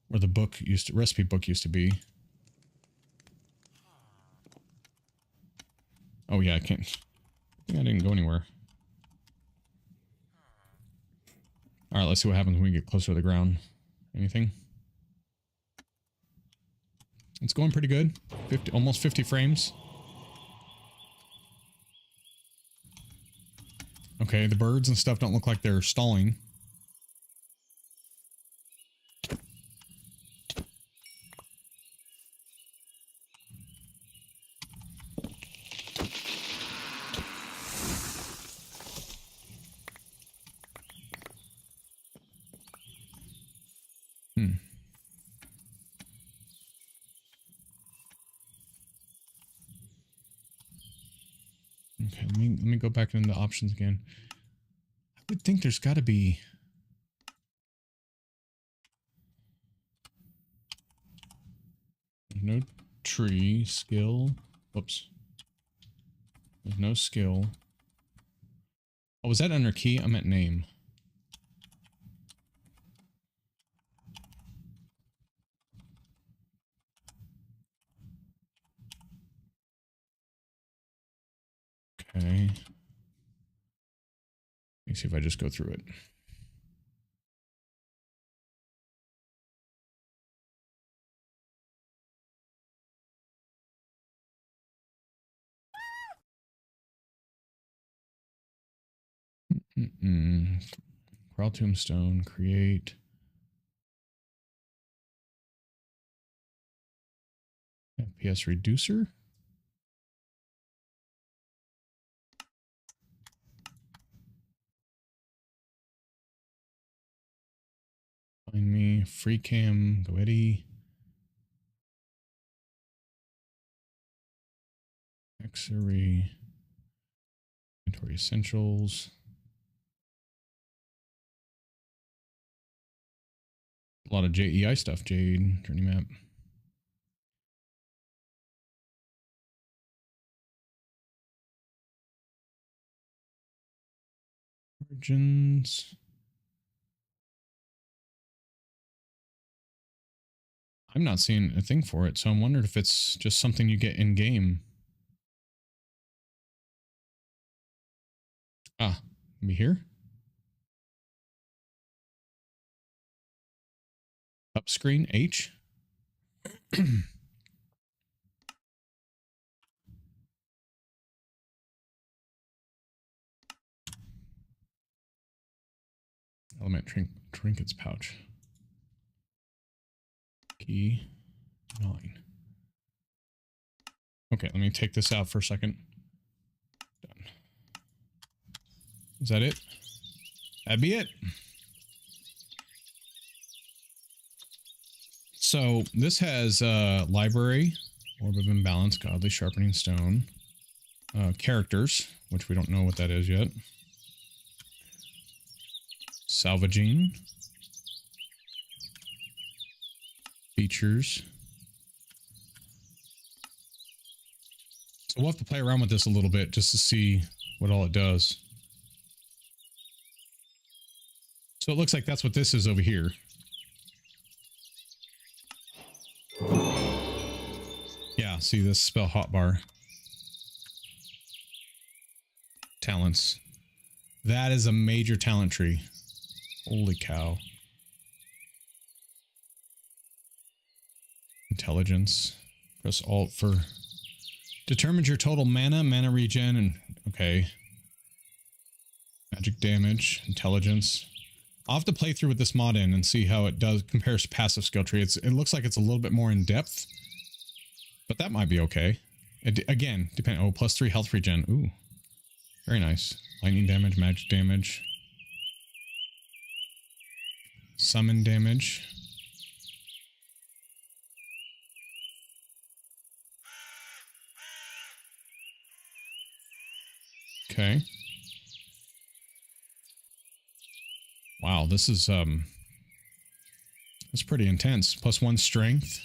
where the book recipe book used to be. Oh yeah, I can't. I think I didn't go anywhere. All right, let's see what happens when we get closer to the ground. Anything? It's going pretty good. Almost 50 frames. Okay, the birds and stuff don't look like they're stalling. Okay, let me go back into the options again. I would think there's got to be... There's no tree, skill. Whoops. There's no skill. Oh, was that under key? I meant name. Okay. Let me see if I just go through it. Crawl tombstone, create. FPS reducer. Find me, free cam, Goetti. Xery. Inventory essentials. A lot of JEI stuff, Jade, journey map. Origins. I'm not seeing a thing for it, so I'm wondering if it's just something you get in game. Ah, be here. Up screen, H. Element trinkets pouch. Key 9. Okay, let me take this out for a second. Done. Is that it? That'd be it. So this has library, orb of imbalance, godly sharpening stone, characters, which we don't know what that is yet. Salvaging. Features. So we'll have to play around with this a little bit just to see what all it does. So it looks like that's what this is over here. Yeah, see this spell hotbar. Talents. That is a major talent tree. Holy cow. Intelligence. Press Alt for... Determines your total mana regen, and... Okay. Magic damage. Intelligence. I'll have to play through with this mod in and see how it does compares to passive skill tree. It looks like it's a little bit more in depth. But that might be okay. Again, depending... Oh, +3 health regen. Ooh. Very nice. Lightning damage, magic damage. Summon damage. Okay. Wow, this is it's pretty intense. +1 strength.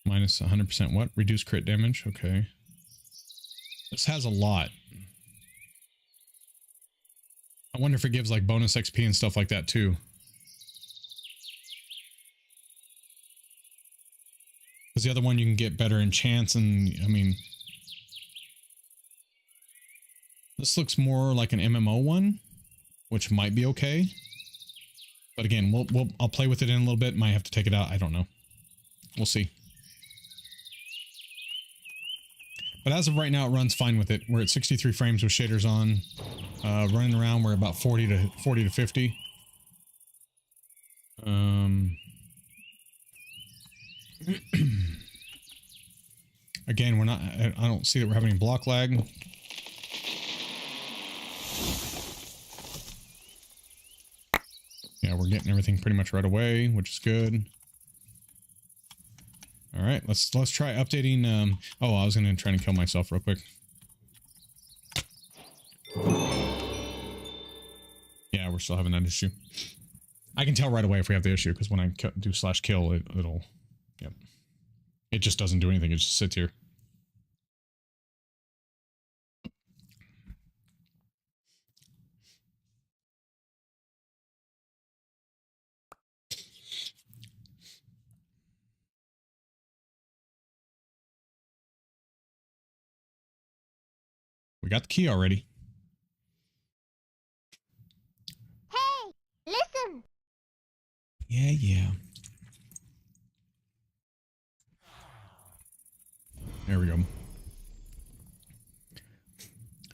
Minus 100% what? Reduce crit damage. Okay. This has a lot. I wonder if it gives like bonus XP and stuff like that too. Because the other one you can get better enchants and, I mean... This looks more like an MMO one, which might be okay. But again, I'll play with it in a little bit. Might have to take it out. I don't know. We'll see. But as of right now, it runs fine with it. We're at 63 frames with shaders on. Running around, we're about 40 to 50. Again, we're not... I don't see that we're having any block lag. Yeah, we're getting everything pretty much right away, which is good. All right, let's try updating. Oh, I was gonna try and kill myself real quick. Yeah, we're still having that issue. I can tell right away if we have the issue because when I do /kill, it'll, yep. It just doesn't do anything. It just sits here. We got the key already. Hey, listen. Yeah, yeah. There we go.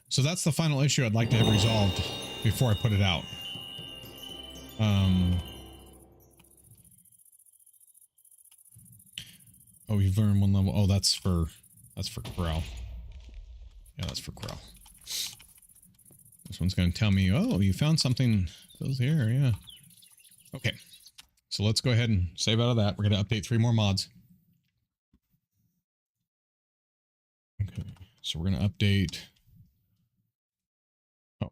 So that's the final issue I'd like to have resolved before I put it out. Oh, you've learned one level. Oh, that's for Corral. Yeah, that's for Corral. This one's going to tell me, oh, you found something. Goes here, yeah. Okay. So let's go ahead and save out of that. We're going to update 3 more mods. Okay. So we're going to update. Oh.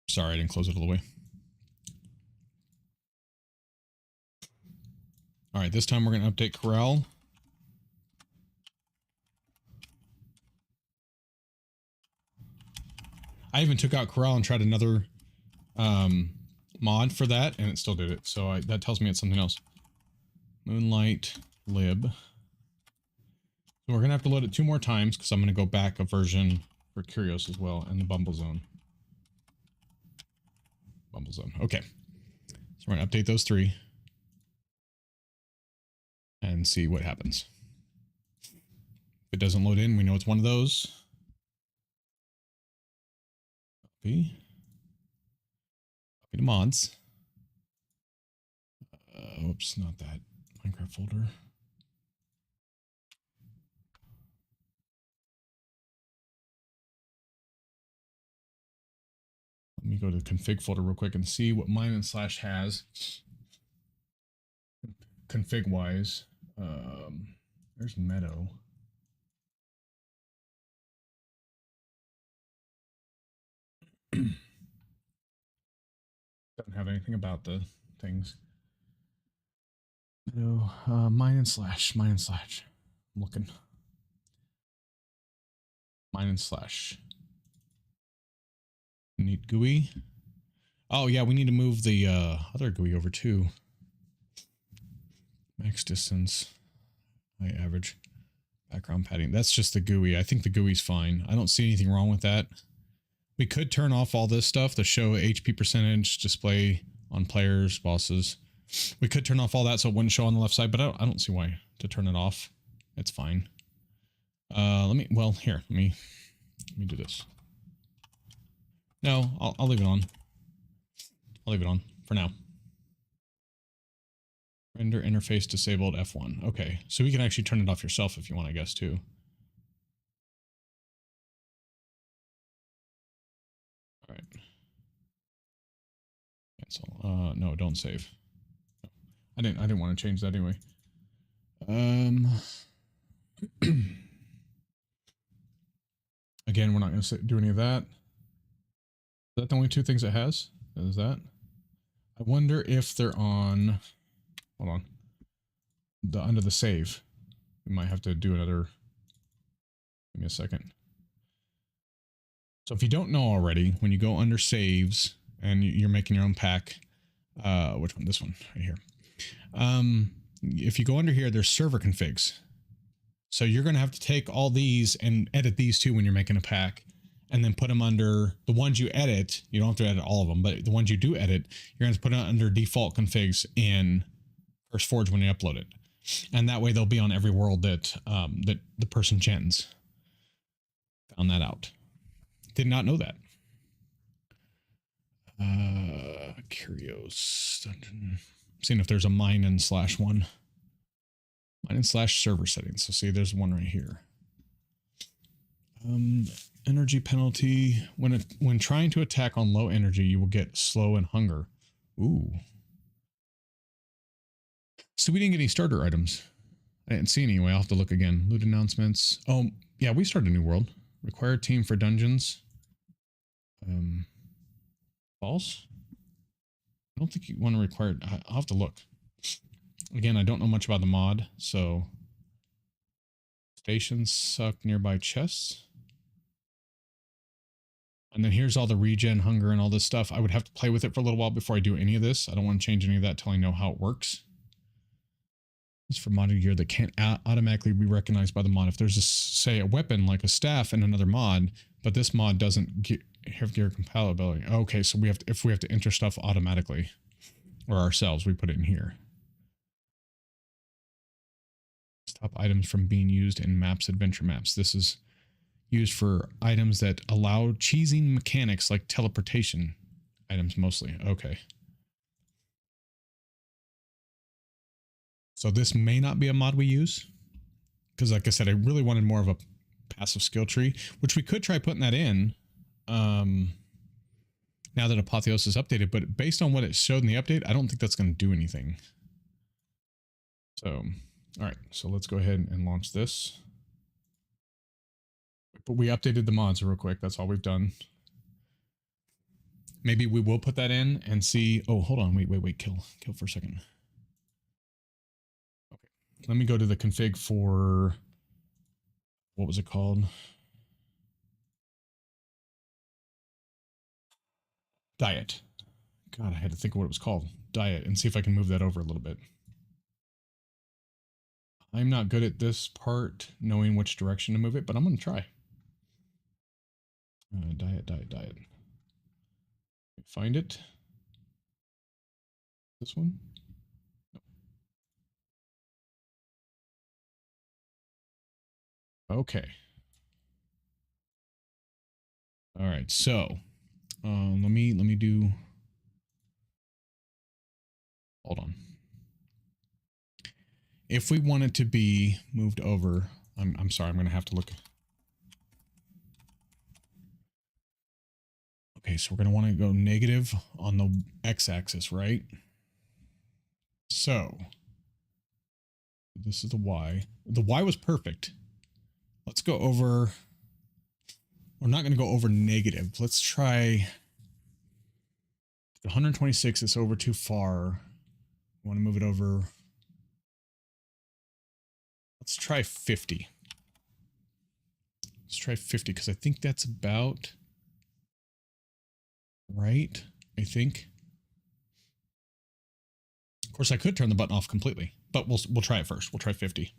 Sorry, I didn't close it all the way. All right, this time we're going to update Corral. I even took out Corral and tried another mod for that, and it still did it. So that tells me it's something else. Moonlight lib. So we're going to have to load it 2 more times because I'm going to go back a version for Curios as well, and the Bumble Zone. Bumble Zone. Okay. So we're going to update those 3 and see what happens. If it doesn't load in, we know it's one of those. Copy. Copy to mods. Oops, not that Minecraft folder. Let me go to the config folder real quick and see what mine and slash has. Config wise. There's Meadow. Doesn't have anything about the things. Meadow, mine and slash. I'm looking. Mine and slash. Need GUI. Oh yeah, we need to move the other GUI over too. Max distance, high average, background padding. That's just the GUI. I think the GUI's fine. I don't see anything wrong with that. We could turn off all this stuff to show HP percentage, display on players, bosses. We could turn off all that so it wouldn't show on the left side, but I don't see why to turn it off. It's fine. Let me do this. No, I'll leave it on. I'll leave it on for now. Render interface disabled F1. Okay, so we can actually turn it off yourself if you want, I guess, too. All right. Cancel. No, don't save. I didn't want to change that anyway. Again, we're not going to do any of that. Is that the only 2 things it has? Is that? I wonder if they're on. Hold on. Under the save. We might have to do another. Give me a second. So if you don't know already, when you go under saves and you're making your own pack, which one? This one right here. If you go under here, there's server configs. So you're going to have to take all these and edit these too when you're making a pack, and then put them under the ones you edit. You don't have to edit all of them, but the ones you do edit, you're going to put it under default configs in Forge when you upload it. And that way they'll be on every world that that the person chants. Found that out. Did not know that. Curios dungeon. Seeing if there's a mine and slash one. Mine and slash server settings. So see, there's one right here. Energy penalty. When trying to attack on low energy, you will get slow and hunger. Ooh. So we didn't get any starter items. I didn't see any anyway. I'll have to look again. Loot announcements. Oh, yeah, we started a new world. Required team for dungeons. False? I don't think you want to require, I'll have to look. Again, I don't know much about the mod, so stations suck nearby chests. And then here's all the regen, hunger, and all this stuff. I would have to play with it for a little while before I do any of this. I don't want to change any of that till I know how it works. It's for modded gear that can't automatically be recognized by the mod. If there's, say, a weapon like a staff in another mod, but this mod doesn't have gear compatibility. Okay, so if we have to enter stuff automatically or ourselves, we put it in here. Stop items from being used in maps, adventure maps. This is used for items that allow cheesing mechanics like teleportation items mostly. Okay. So this may not be a mod we use because, like I said, I really wanted more of a passive skill tree, which we could try putting that in now that Apotheosis is updated. But based on what it showed in the update, I don't think that's going to do anything. So, all right. So let's go ahead and launch this. But we updated the mods real quick. That's all we've done. Maybe we will put that in and see. Oh, hold on. Wait. Kill for a second. Okay. Let me go to the config for, what was it called? Diet. God, I had to think of what it was called. Diet, and see if I can move that over a little bit. I'm not good at this part, knowing which direction to move it, but I'm going to try. Diet. Find it. This one? Okay. All right. So, let me do. Hold on. If we want it to be moved over, I'm sorry. I'm going to have to look. Okay, so we're going to want to go negative on the x-axis, right? So this is the y. The y was perfect. Let's go over. We're not going to go over negative. Let's try 126. It's over too far. I want to move it over. Let's try 50. Let's try 50 because I think that's about right. I think. Of course, I could turn the button off completely, but we'll try it first. We'll try 50.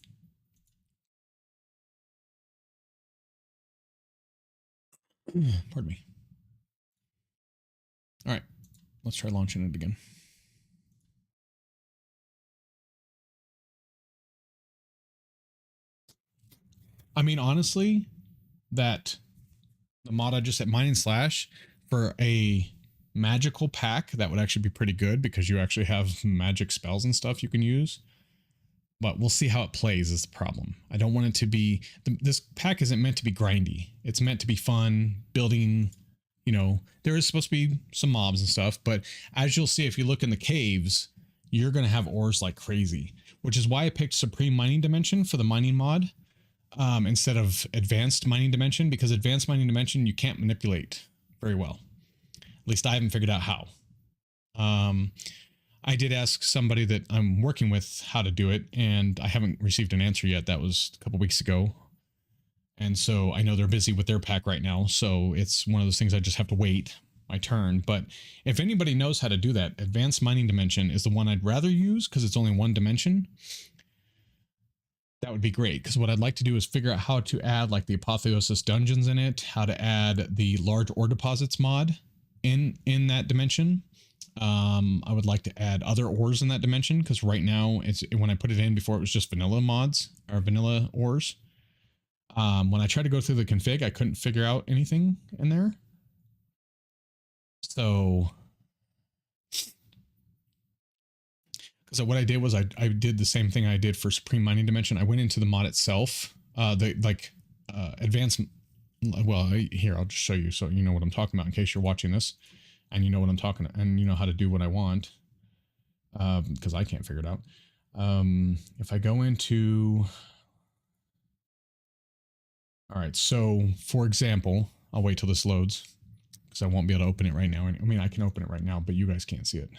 Pardon me. All right, let's try launching it again. I mean, honestly, that the mod I just said, Mining Slash, for a magical pack, that would actually be pretty good because you actually have magic spells and stuff you can use. But we'll see how it plays is the problem. I don't want it to be, this pack isn't meant to be grindy. It's meant to be fun, building, you know, there is supposed to be some mobs and stuff, but as you'll see, if you look in the caves, you're going to have ores like crazy, which is why I picked Supreme Mining Dimension for the mining mod instead of Advanced Mining Dimension, because Advanced Mining Dimension you can't manipulate very well. At least I haven't figured out how. I did ask somebody that I'm working with how to do it, and I haven't received an answer yet. That was a couple weeks ago. And so I know they're busy with their pack right now. So it's one of those things I just have to wait my turn. But if anybody knows how to do that, Advanced Mining Dimension is the one I'd rather use because it's only one dimension. That would be great, because what I'd like to do is figure out how to add like the Apotheosis dungeons in it, how to add the large ore deposits mod in that dimension. I would like to add other ores in that dimension, because right now it's, when I put it in before, it was just vanilla mods or vanilla ores. When I tried to go through the config, I couldn't figure out anything in there. So, because what I did was I did the same thing I did for Supreme Mining Dimension. I went into the mod itself, advanced. Well, here, I'll just show you so you know what I'm talking about in case you're watching this and you know what I'm talking about and you know how to do what I want, because I can't figure it out. If I go into, all right, so for example, I'll wait till this loads because I won't be able to open it right now. I mean, I can open it right now, but you guys can't see it.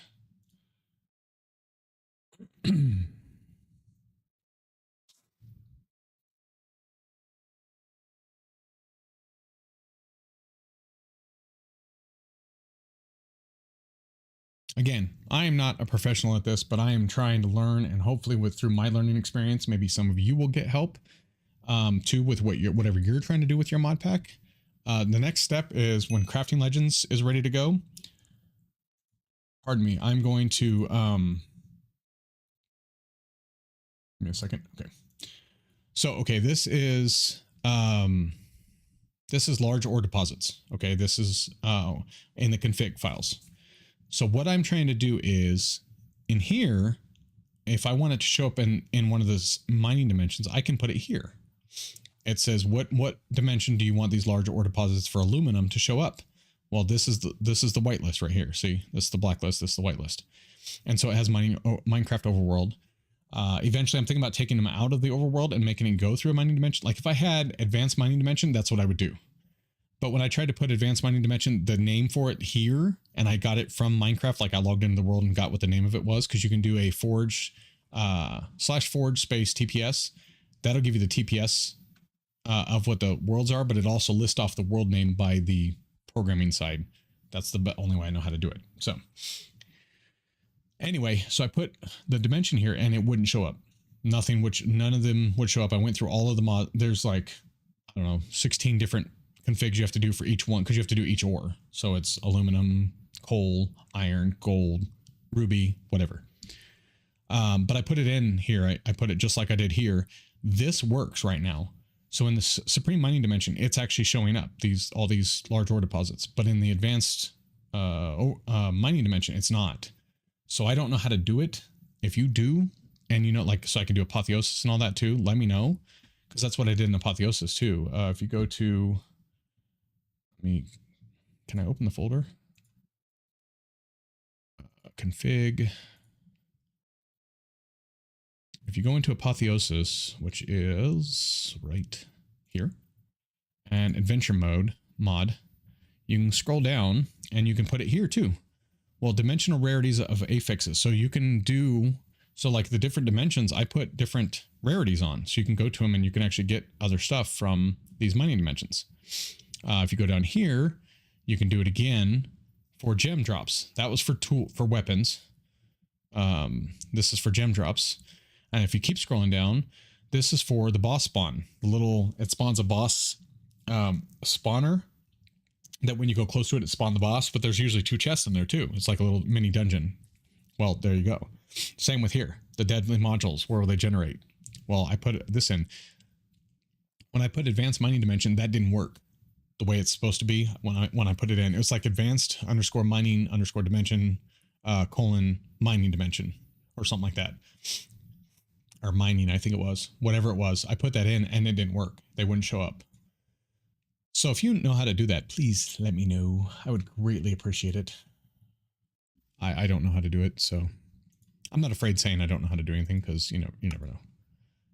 Again, I am not a professional at this, but I am trying to learn, and hopefully through my learning experience, maybe some of you will get help too with whatever you're trying to do with your mod pack. The next step is when Crafting Legends is ready to go. Pardon me, I'm going to give me a second. Okay. So okay, this is large ore deposits. Okay, this is in the config files. So what I'm trying to do is in here, if I want it to show up in one of those mining dimensions, I can put it here. It says what dimension do you want these large ore deposits for aluminum to show up? Well, this is the whitelist right here. See, this is the blacklist, this is the whitelist. And so it has Minecraft Overworld. Eventually I'm thinking about taking them out of the overworld and making it go through a mining dimension. Like if I had advanced mining dimension, that's what I would do. But when I tried to put advanced mining dimension, the name for it here, and I got it from Minecraft, like I logged into the world and got what the name of it was, because you can do a forge /forge space TPS. That'll give you the TPS of what the worlds are, but it also lists off the world name by the programming side. That's the only way I know how to do it. So anyway, so I put the dimension here and it wouldn't show up. None of them would show up. I went through all of the mod. There's like, I don't know, 16 different configs you have to do for each one, because you have to do each ore. So it's aluminum, coal, iron, gold, ruby, whatever. But I put it in here. I put it just like I did here. This works right now. So in the Supreme Mining Dimension, it's actually showing up all these large ore deposits. But in the Advanced Mining Dimension, it's not. So I don't know how to do it. If you do, and you know, like, so I can do Apotheosis and all that too, let me know. Because that's what I did in Apotheosis too. If you go to, can I open the folder? Config. If you go into Apotheosis, which is right here, and Adventure mod, you can scroll down and you can put it here too. Well, dimensional rarities of affixes. So you can do, so like the different dimensions, I put different rarities on. So you can go to them and you can actually get other stuff from these mining dimensions. If you go down here, you can do it again for gem drops. That was for weapons. This is for gem drops. And if you keep scrolling down, this is for the boss spawn. It spawns a boss spawner that when you go close to it, it spawns the boss, but there's usually 2 chests in there too. It's like a little mini dungeon. Well, there you go. Same with here, the deadly modules, where will they generate? Well, I put this in. When I put advanced mining dimension, that didn't work the way it's supposed to be. When I put it in, it was like advanced _ mining _ dimension mining dimension or something like that. Or mining, I think it was. Whatever it was, I put that in and it didn't work. They wouldn't show up. So if you know how to do that, please let me know. I would greatly appreciate it. I don't know how to do it, so I'm not afraid saying I don't know how to do anything, because you never know.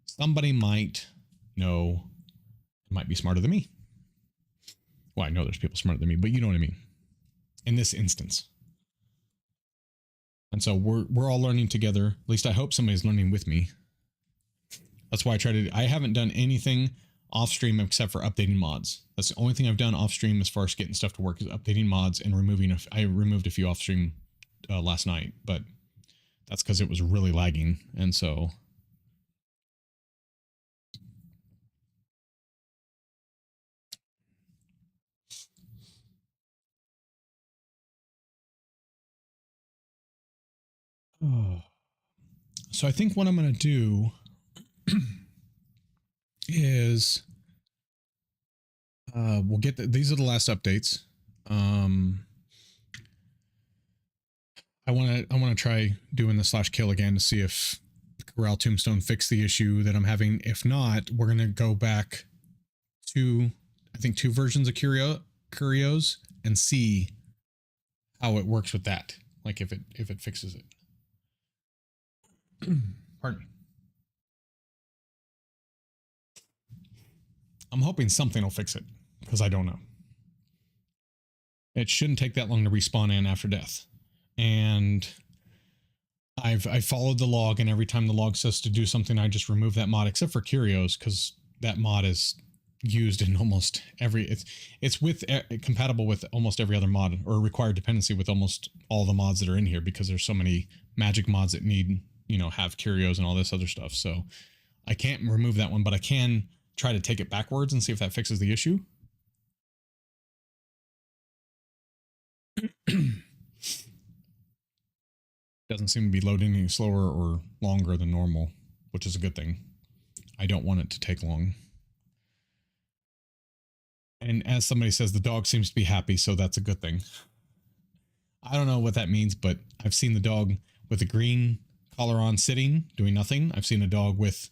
Somebody might know, might be smarter than me. Well, I know there's people smarter than me, but you know what I mean. In this instance. And so we're all learning together. At least I hope somebody's learning with me. That's why I haven't done anything off stream except for updating mods. That's the only thing I've done off stream as far as getting stuff to work, is updating mods and I removed a few off stream last night, but that's because it was really lagging. And so I think what I'm going to do is we'll get these are the last updates. I want to try doing the /kill again to see if Corral Tombstone fixed the issue that I'm having. If not, we're going to go back to, I think, 2 versions of Curios and see how it works with that. Like if it fixes it. Pardon me. I'm hoping something will fix it, because I don't know. It shouldn't take that long to respawn in after death. And I followed the log, and every time the log says to do something, I just remove that mod, except for Curios, because that mod is used in almost every. It's with compatible with almost every other mod, or required dependency with almost all the mods that are in here, because there's so many magic mods that need, you know, have Curios and all this other stuff. So I can't remove that one, but I can try to take it backwards and see if that fixes the issue. Doesn't seem to be loading any slower or longer than normal, which is a good thing. I don't want it to take long. And as somebody says, the dog seems to be happy, so that's a good thing. I don't know what that means, but I've seen the dog with a green collar on sitting, doing nothing. I've seen a dog with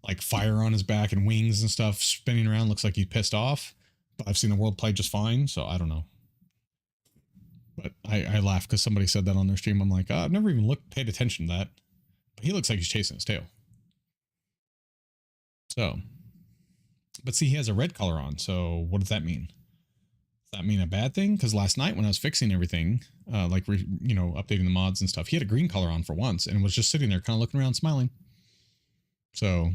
like fire on his back and wings and stuff spinning around. Looks like he's pissed off. But I've seen the world play just fine, so I don't know. But I laugh because somebody said that on their stream. I'm like, oh, I've never even paid attention to that. But he looks like he's chasing his tail. So, but see, he has a red collar on. So what does that mean? Does that mean a bad thing? Because last night when I was fixing everything, you know, updating the mods and stuff, he had a green color on for once and was just sitting there kind of looking around smiling. So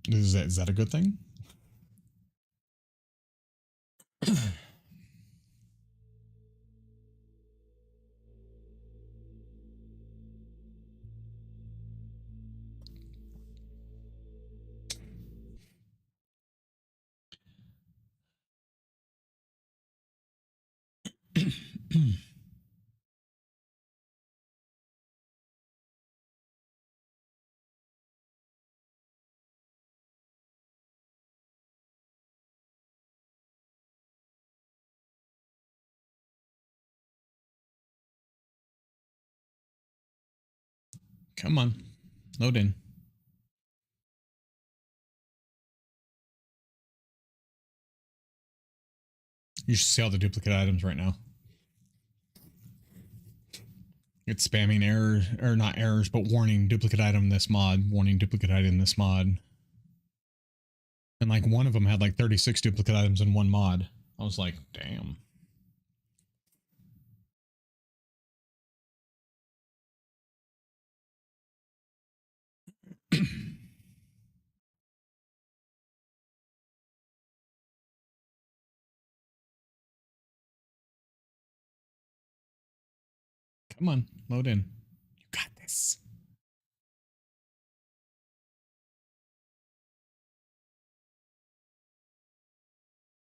is that a good thing? Come on, load in. You should see all the duplicate items right now. It's spamming errors, or not errors, but warning duplicate item this mod, warning duplicate item this mod. And like one of them had like 36 duplicate items in one mod. I was like, damn. Come on, load in. You got this.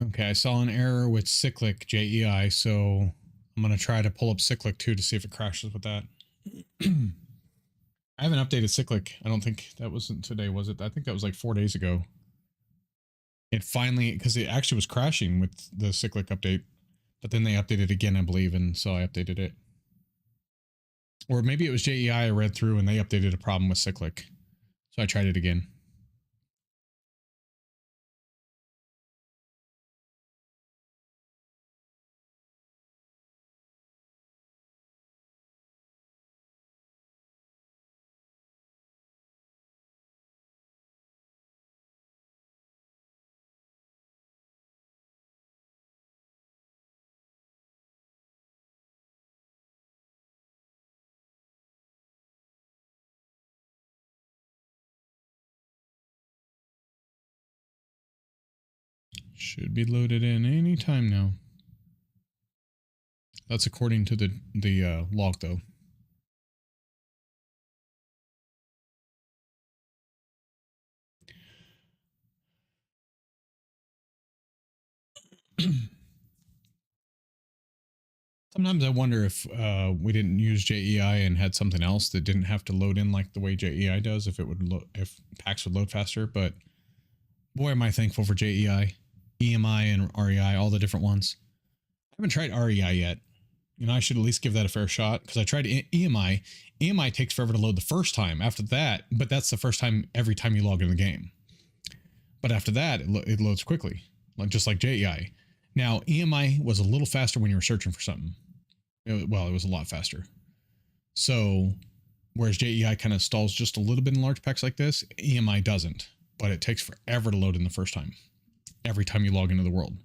Okay, I saw an error with cyclic JEI, so I'm going to try to pull up cyclic too to see if it crashes with that. I haven't updated cyclic. I don't think that wasn't today, was it? I think that was like 4 days ago. It finally, because it actually was crashing with the cyclic update, but then they updated again, I believe, and so I updated it. Or maybe it was JEI I read through and they updated a problem with cyclic. So I tried it again. Should be loaded in any time now. That's according to the log, though. Sometimes I wonder if we didn't use JEI and had something else that didn't have to load in like the way JEI does, if it would if packs would load faster. But boy, am I thankful for JEI, EMI, and REI, all the different ones. I haven't tried REI yet. You know, I should at least give that a fair shot because I tried EMI. EMI takes forever to load the first time. After that, but that's the first time every time you log in the game. But after that, it loads quickly, just like JEI. Now, EMI was a little faster when you were searching for something. It was a lot faster. So, whereas JEI kind of stalls just a little bit in large packs like this, EMI doesn't. But it takes forever to load in the first time, every time you log into the world.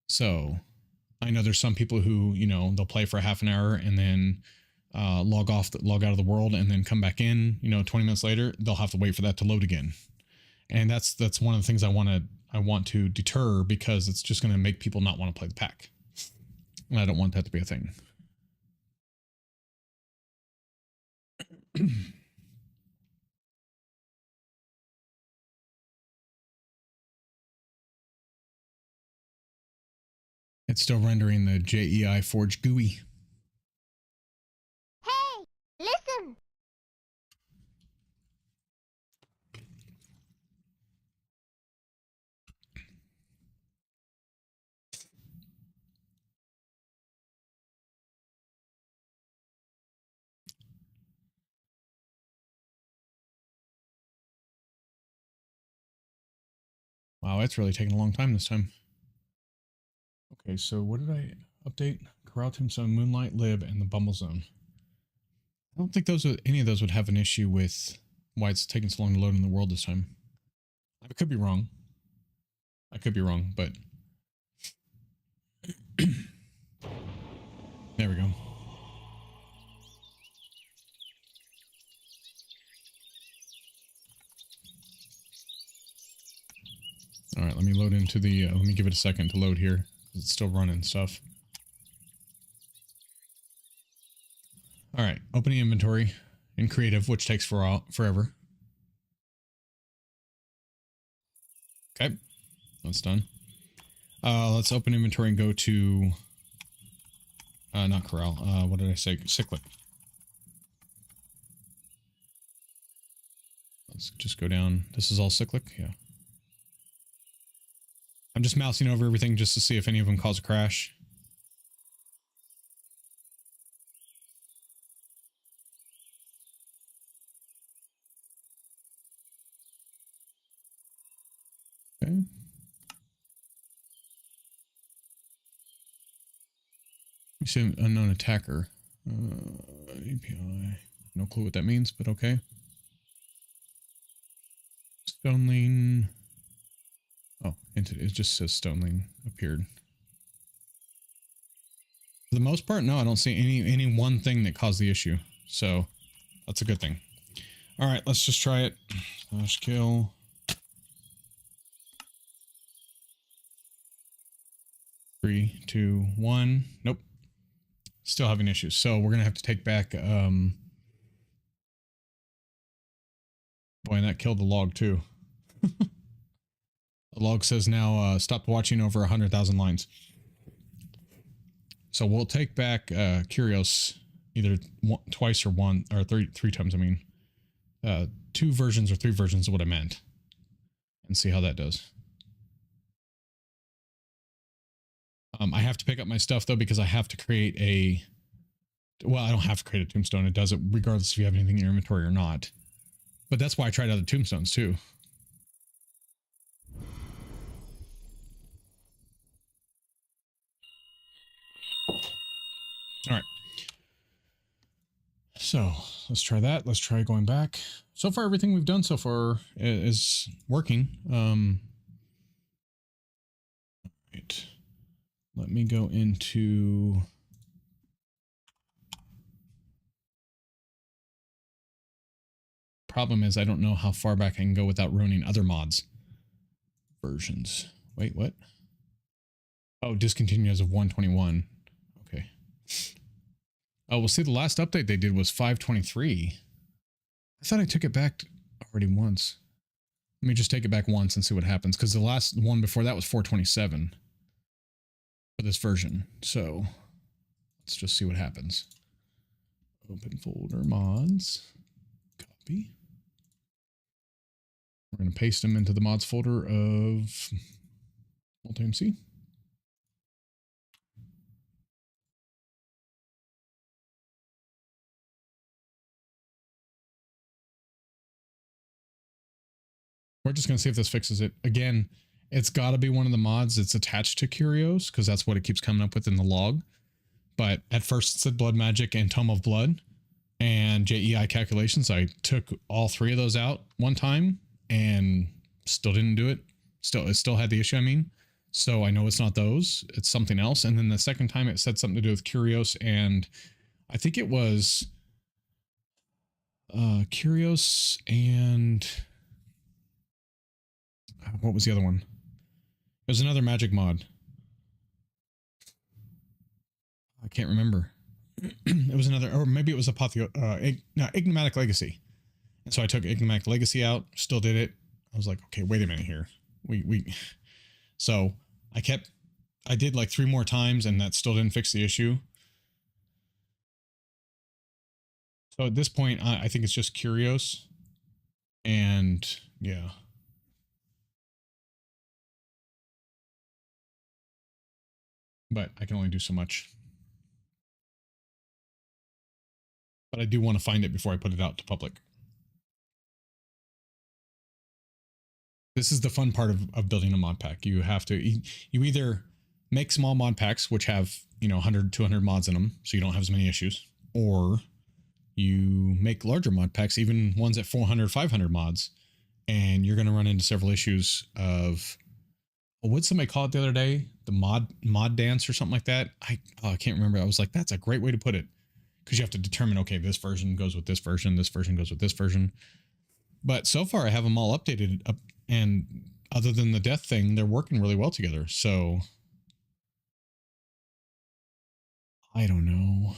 So, I know there's some people who, you know, they'll play for half an hour and then log out of the world and then come back in, 20 minutes later, they'll have to wait for that to load again. And that's one of the things I want to deter, because it's just going to make people not want to play the pack. And I don't want that to be a thing. It's still rendering the JEI Forge GUI. Hey, listen. Wow, it's really taking a long time this time. Okay, so what did I update? Corral Tombstone, Moonlight, Lib, and the Bumble Zone. I don't think any of those would have an issue with why it's taking so long to load in the world this time. I could be wrong. But there we go. All right, let me load into the, let me give it a second to load here. It's still running stuff. All right, opening inventory in creative, which takes forever. Okay, that's done. Let's open inventory and go to, not corral, what did I say? Cyclic. Let's just go down. This is all cyclic, yeah. I'm just mousing over everything just to see if any of them cause a crash. Okay. You see an unknown attacker. API. No clue what that means, but okay. Stoneling. Oh, it just says Stoneling appeared. For the most part, no, I don't see any one thing that caused the issue. So that's a good thing. All right, let's just try it. Slash kill. Three, two, one. Nope. Still having issues. So we're gonna have to take back. Boy, and that killed the log too. The log says now stopped watching over 100,000 lines. So we'll take back Curios either twice or three times. I mean, 2 versions or 3 versions of what I meant, and see how that does. I have to pick up my stuff though, because I have to create a, well, I don't have to create a tombstone. It does it regardless if you have anything in your inventory or not. But that's why I tried other tombstones too. All right. So let's try that. Let's try going back. So far, everything we've done so far is working. Right. Let me go into. Problem is, I don't know how far back I can go without ruining other mods. Versions. Wait, what? Oh, discontinue as of 121. Okay. Oh, well, see, the last update they did was 523. I thought I took it back already once. Let me just take it back once and see what happens, because the last one before that was 427 for this version. So let's just see what happens. Open folder mods. Copy. We're going to paste them into the mods folder of MultiMC. We're just going to see if this fixes it. Again, it's got to be one of the mods that's attached to Curios, because that's what it keeps coming up with in the log. But at first it said Blood Magic and Tome of Blood and JEI calculations. I took all 3 of those out one time and still didn't do it. It still had the issue, I mean. So I know it's not those. It's something else. And then the second time it said something to do with Curios and I think it was Curios and what was the other one? It was another magic mod. I can't remember. It was another, or maybe it was Enigmatic Legacy. And so I took Enigmatic Legacy out, still did it. I was like, okay, wait a minute here. So I did like 3 more times and that still didn't fix the issue. So at this point, I think it's just Curios. And yeah. But I can only do so much. But I do want to find it before I put it out to public. This is the fun part of building a mod pack. You have to, you either make small mod packs, which have, 100, 200 mods in them, so you don't have as many issues, or you make larger mod packs, even ones at 400, 500 mods, and you're going to run into several issues of, what'd somebody call it the other day? The mod dance or something like that. I can't remember. I was like, that's a great way to put it. Because you have to determine, okay, this version goes with this version goes with this version. But so far I have them all updated up, and other than the death thing, they're working really well together. So I don't know.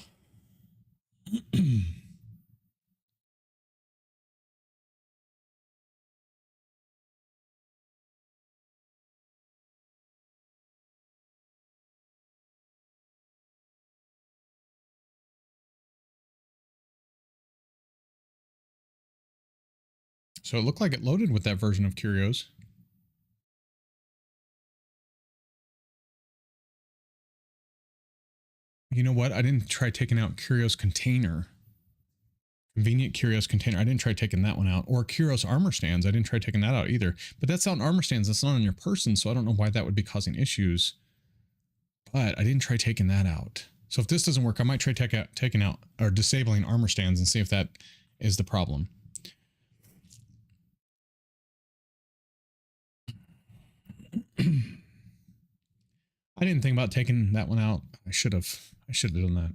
So it looked like it loaded with that version of Curios. You know what? I didn't try taking out Curios Container. Convenient Curios Container. I didn't try taking that one out. Or Curios Armor Stands. I didn't try taking that out either. But that's out in Armor Stands. That's not on your person, so I don't know why that would be causing issues. But I didn't try taking that out. So if this doesn't work, I might try taking out or disabling Armor Stands and see if that is the problem. I didn't think about taking that one out. I should have done that.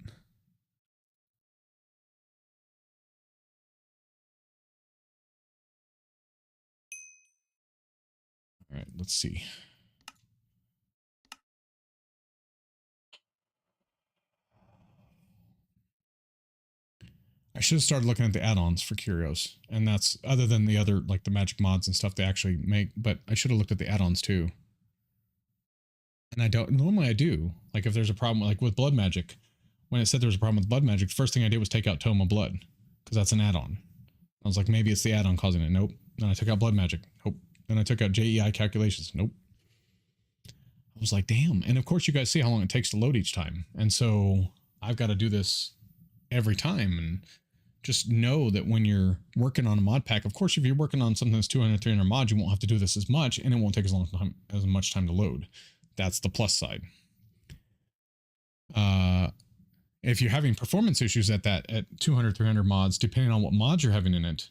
All right, let's see. I should have started looking at the add-ons for Curios, and that's other than the other, like the magic mods and stuff they actually make, but I should have looked at the add-ons too. And I don't, normally I do. Like if there's a problem, like with blood magic, when it said there was a problem with blood magic, the first thing I did was take out Tome of Blood, because that's an add-on. I was like, maybe it's the add-on causing it. Nope. Then I took out blood magic. Nope. Then I took out JEI calculations. Nope. I was like, damn. And of course you guys see how long it takes to load each time. And so I've got to do this every time. And just know that when you're working on a mod pack, of course, if you're working on something that's 200, 300 mods, you won't have to do this as much, and it won't take as much time to load. That's the plus side. If you're having performance issues at 200, 300 mods, depending on what mods you're having in it,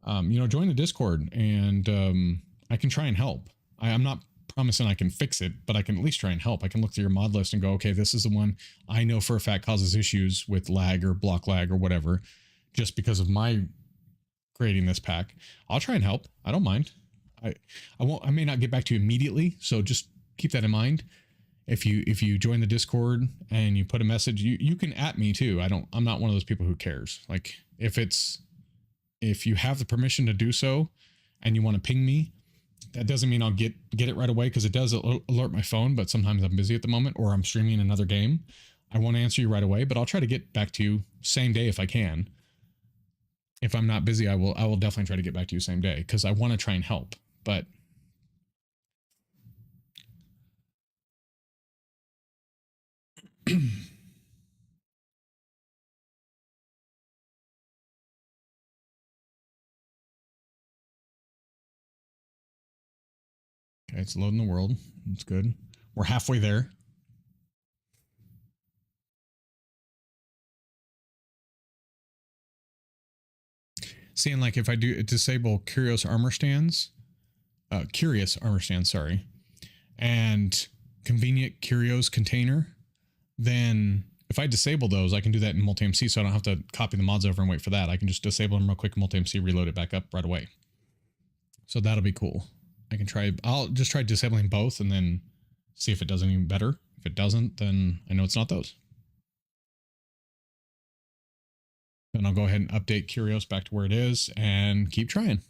join the Discord, and I can try and help. I'm not promising I can fix it, but I can at least try and help. I can look through your mod list and go, okay, this is the one I know for a fact causes issues with lag or block lag or whatever, just because of my creating this pack. I'll try and help. I don't mind. I may not get back to you immediately, so just keep that in mind. If you join the Discord and you put a message, you can at me too. I'm not one of those people who cares. Like if you have the permission to do so and you want to ping me, that doesn't mean I'll get it right away, because it does alert my phone, but sometimes I'm busy at the moment or I'm streaming another game. I won't answer you right away, but I'll try to get back to you same day if I can. If I'm not busy, I will definitely try to get back to you same day, because I want to try and help. But okay, it's loading the world. It's good. We're halfway there. Seeing like if I do disable Curious Armor Stands, sorry, and Convenient Curios Container, then if I disable those, I can do that in multi-MC, so I don't have to copy the mods over and wait for that. I can just disable them real quick, multi-MC, reload it back up right away. So that'll be cool. I'll just try disabling both and then see if it does any better. If it doesn't, then I know it's not those. Then I'll go ahead and update Curios back to where it is and keep trying.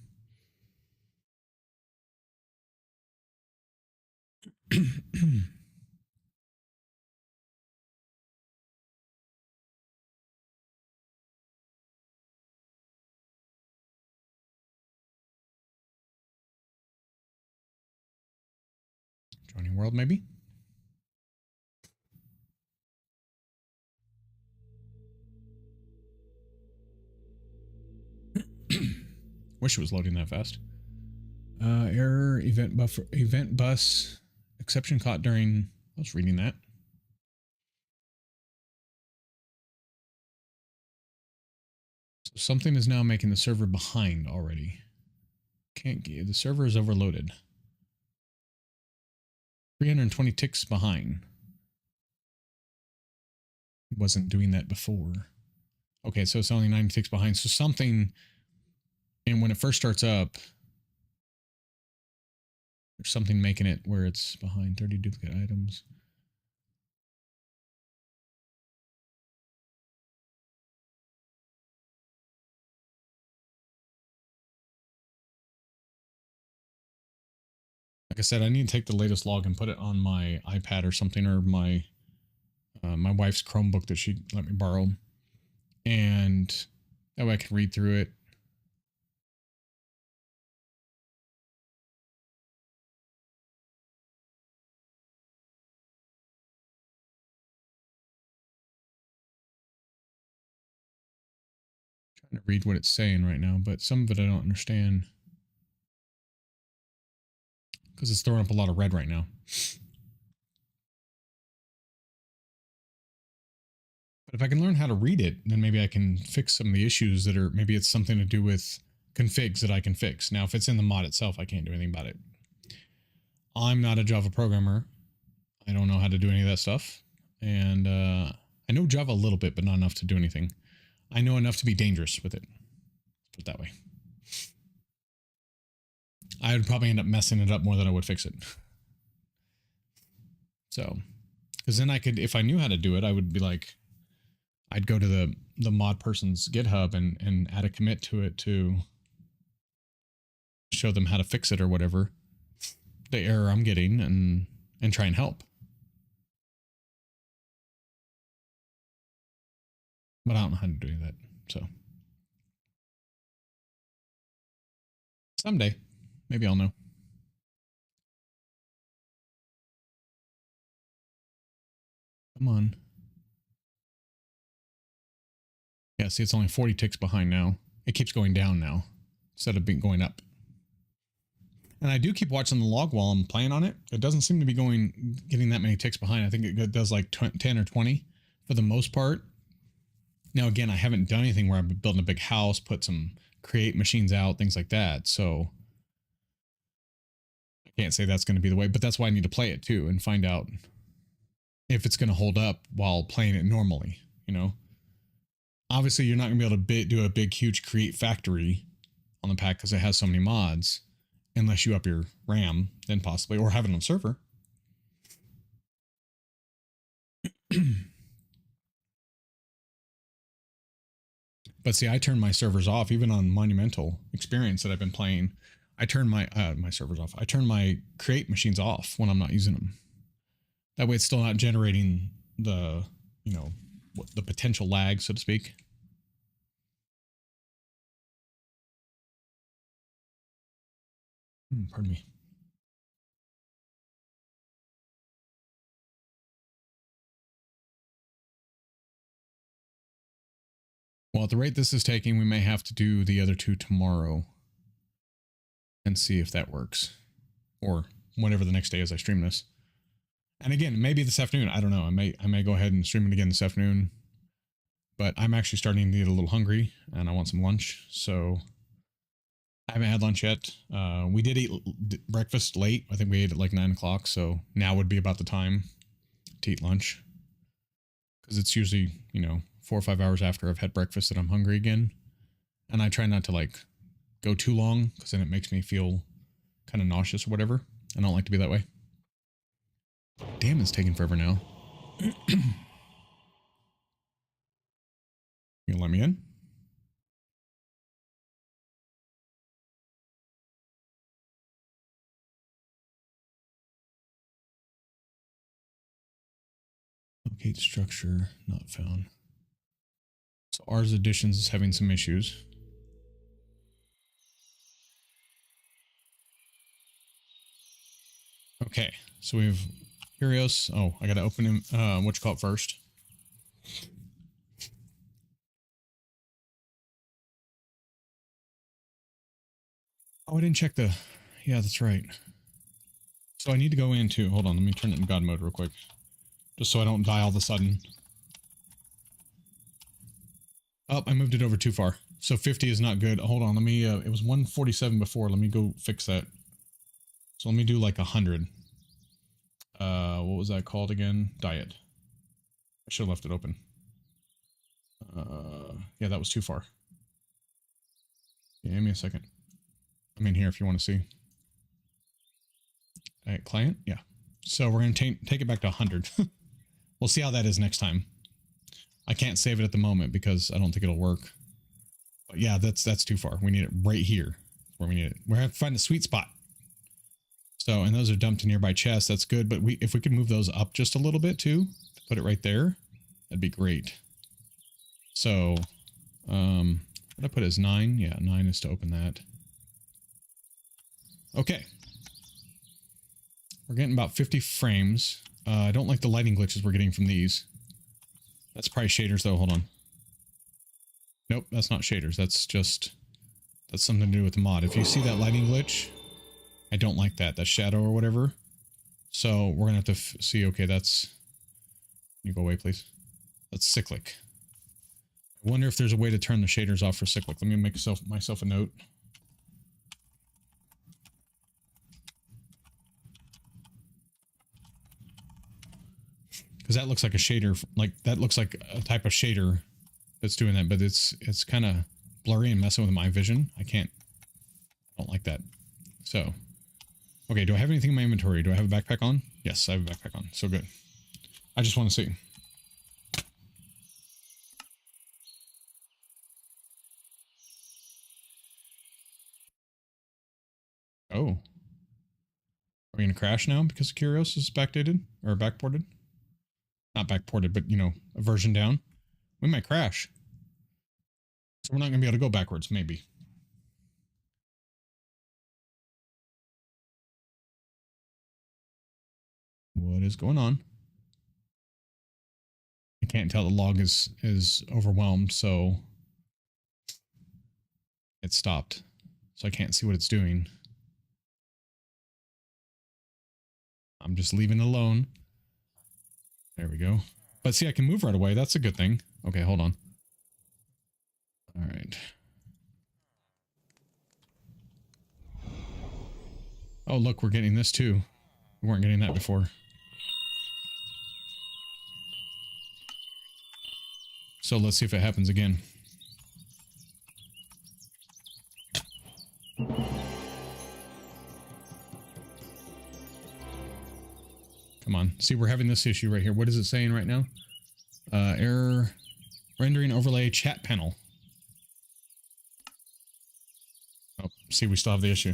Joining world, maybe? Wish it was loading that fast. Error, event buffer, event bus, exception caught during, I was reading that. So something is now making the server behind already. Can't get, the server is overloaded. 320 ticks behind. It wasn't doing that before. Okay, so it's only 90 ticks behind. So something, and when it first starts up, there's something making it where it's behind 30 duplicate items. Like I said, I need to take the latest log and put it on my iPad or something, or my my wife's Chromebook that she let me borrow, and that way I can read through it. Trying to read what it's saying right now, but some of it I don't understand because it's throwing up a lot of red right now. But if I can learn how to read it, then maybe I can fix some of the issues that are, maybe it's something to do with configs that I can fix. Now, if it's in the mod itself, I can't do anything about it. I'm not a Java programmer. I don't know how to do any of that stuff. And I know Java a little bit, but not enough to do anything. I know enough to be dangerous with it. Put it that way. I would probably end up messing it up more than I would fix it. So, because then I could, if I knew how to do it, I would be like, I'd go to the mod person's GitHub and add a commit to it to show them how to fix it or whatever, the error I'm getting, and try and help. But I don't know how to do that, so. Someday, maybe I'll know. Come on. Yeah, see, it's only 40 ticks behind now. It keeps going down now instead of being going up. And I do keep watching the log while I'm playing on it. It doesn't seem to be getting that many ticks behind. I think it does like 10 or 20 for the most part. Now, again, I haven't done anything where I'm building a big house, put some create machines out, things like that. So I can't say that's going to be the way, but that's why I need to play it too and find out if it's going to hold up while playing it normally, you know? Obviously, you're not going to be able to do a big, huge create factory on the pack because it has so many mods, unless you up your RAM, then possibly, or have it on server. But see, I turn my servers off, even on Monumental Experience that I've been playing. I turn my servers off. I turn my create machines off when I'm not using them. That way it's still not generating the, you know, the potential lag, so to speak. Pardon me. Well, at the rate this is taking, we may have to do the other two tomorrow and see if that works, or whenever the next day is I stream this. And again, maybe this afternoon. I don't know. I may go ahead and stream it again this afternoon. But I'm actually starting to get a little hungry, and I want some lunch. So I haven't had lunch yet. We did eat breakfast late. I think we ate at like 9 o'clock. So now would be about the time to eat lunch. because it's usually, you know, 4 or 5 hours after I've had breakfast that I'm hungry again. And I try not to like go too long because then it makes me feel kind of nauseous or whatever. I don't like to be that way. Damn, it's taking forever now. You let me in? Locate structure not found. So ours additions is having some issues. Okay, so we have Curios. Oh, I gotta open him. What you call it first? Oh, I didn't check the. Yeah, that's right. So I need to go into. Hold on, let me turn it in God mode real quick, just so I don't die all of a sudden. Oh, I moved it over too far. So 50 is not good. Hold on, let me. It was 147 before. Let me go fix that. So let me do like 100. What was that called again? Diet. I should have left it open. Yeah, that was too far. Yeah, give me a second. I'm in here if you want to see. Diet client, yeah. So we're going to take it back to 100. We'll see how that is next time. I can't save it at the moment because I don't think it'll work. But yeah, that's too far. We need it right here where we need it. We're going to find a sweet spot. So, and those are dumped in nearby chests. That's good. But if we could move those up just a little bit too, put it right there, that'd be great. So, what I put as 9? Yeah, 9 is to open that. Okay. We're getting about 50 frames. I don't like the lighting glitches we're getting from these. That's probably shaders though. Hold on. Nope, that's not shaders. That's something to do with the mod. If you see that lighting glitch, I don't like that. That shadow or whatever. So we're going to have to see, okay, that's... Can you go away, please? That's cyclic. I wonder if there's a way to turn the shaders off for cyclic. Let me make myself a note. Because that looks like a shader, like that looks like a type of shader that's doing that, but it's kind of blurry and messing with my vision. I don't like that. So, okay, do I have anything in my inventory? Do I have a backpack on? Yes, I have a backpack on. So good. I just want to see. Oh. Are we going to crash now because Curios is backdated? Or backported? Not backported, but, you know, a version down. We might crash. So we're not going to be able to go backwards, maybe. What is going on? I can't tell the log is overwhelmed, so it stopped. So I can't see what it's doing. I'm just leaving it alone. There we go. But see, I can move right away. That's a good thing. Okay, hold on. All right. Oh, look, we're getting this too. We weren't getting that before. So let's see if it happens again. Come on. See, we're having this issue right here. What is it saying right now? Error rendering overlay chat panel. Oh, see, we still have the issue.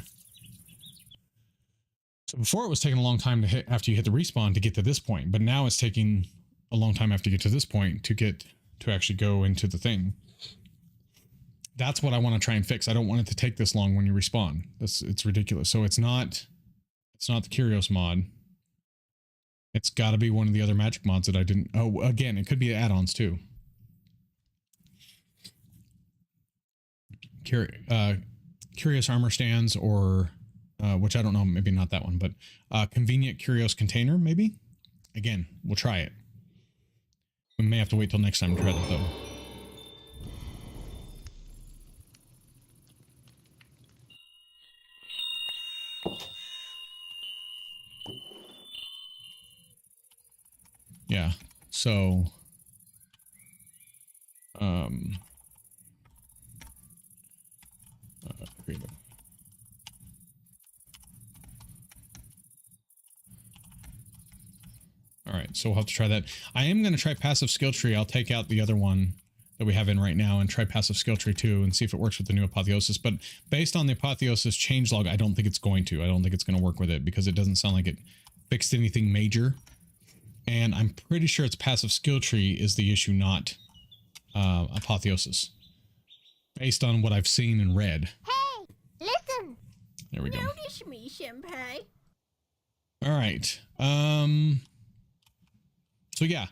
So before it was taking a long time to hit after you hit the respawn to get to this point, but now it's taking a long time after you get to this point to actually go into the thing. That's what I want to try and fix. I don't want it to take this long when you respawn. It's ridiculous. So it's not the Curios mod. It's got to be one of the other magic mods that I didn't... Oh, again, it could be add-ons too. Curious armor stands or... which I don't know, maybe not that one, but convenient Curios container, maybe? Again, we'll try it. We may have to wait till next time to try that, though. Yeah, so Creative. All right, so we'll have to try that. I am going to try passive skill tree. I'll take out the other one that we have in right now and try passive skill tree too and see if it works with the new apotheosis. But based on the apotheosis changelog, I don't think it's going to. I don't think it's going to work with it because it doesn't sound like it fixed anything major. And I'm pretty sure it's passive skill tree is the issue, not apotheosis. Based on what I've seen and read. Hey, listen. There we go. Notice me, Senpai. All right. So yeah,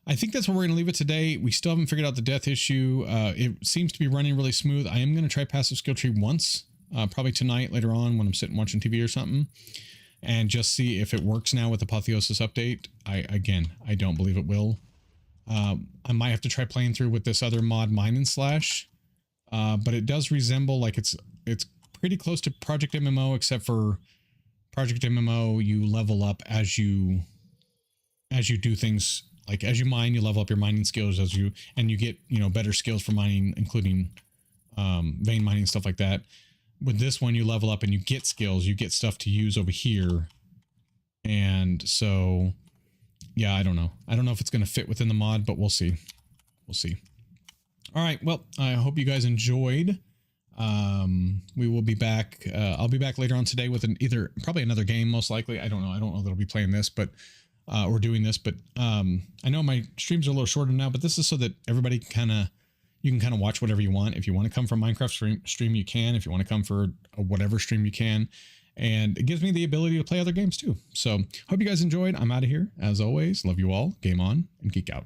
I think that's where we're going to leave it today. We still haven't figured out the death issue. It seems to be running really smooth. I am going to try passive skill tree once, probably tonight later on when I'm sitting watching TV or something, and just see if it works now with Apotheosis update. I don't believe it will. I might have to try playing through with this other mod, Mine and Slash, but it does resemble, like, it's pretty close to Project MMO, except for Project MMO, you level up as you do things. Like as you mine, you level up your mining skills and you get, you know, better skills for mining, including vein mining, stuff like that. With this one, you level up and you get skills, you get stuff to use over here. And so, yeah, I don't know. I don't know if it's going to fit within the mod, but we'll see. We'll see. All right. Well, I hope you guys enjoyed. We will be back. I'll be back later on today with probably another game, most likely. I don't know. I don't know that I'll be playing this, but or doing this, but I know my streams are a little shorter now, but this is so that everybody you can kind of watch whatever you want. If you want to come from Minecraft stream, you can. If you want to come for a whatever stream, you can. And it gives me the ability to play other games too. So hope you guys enjoyed. I'm out of here. As always, love you all. Game on and geek out.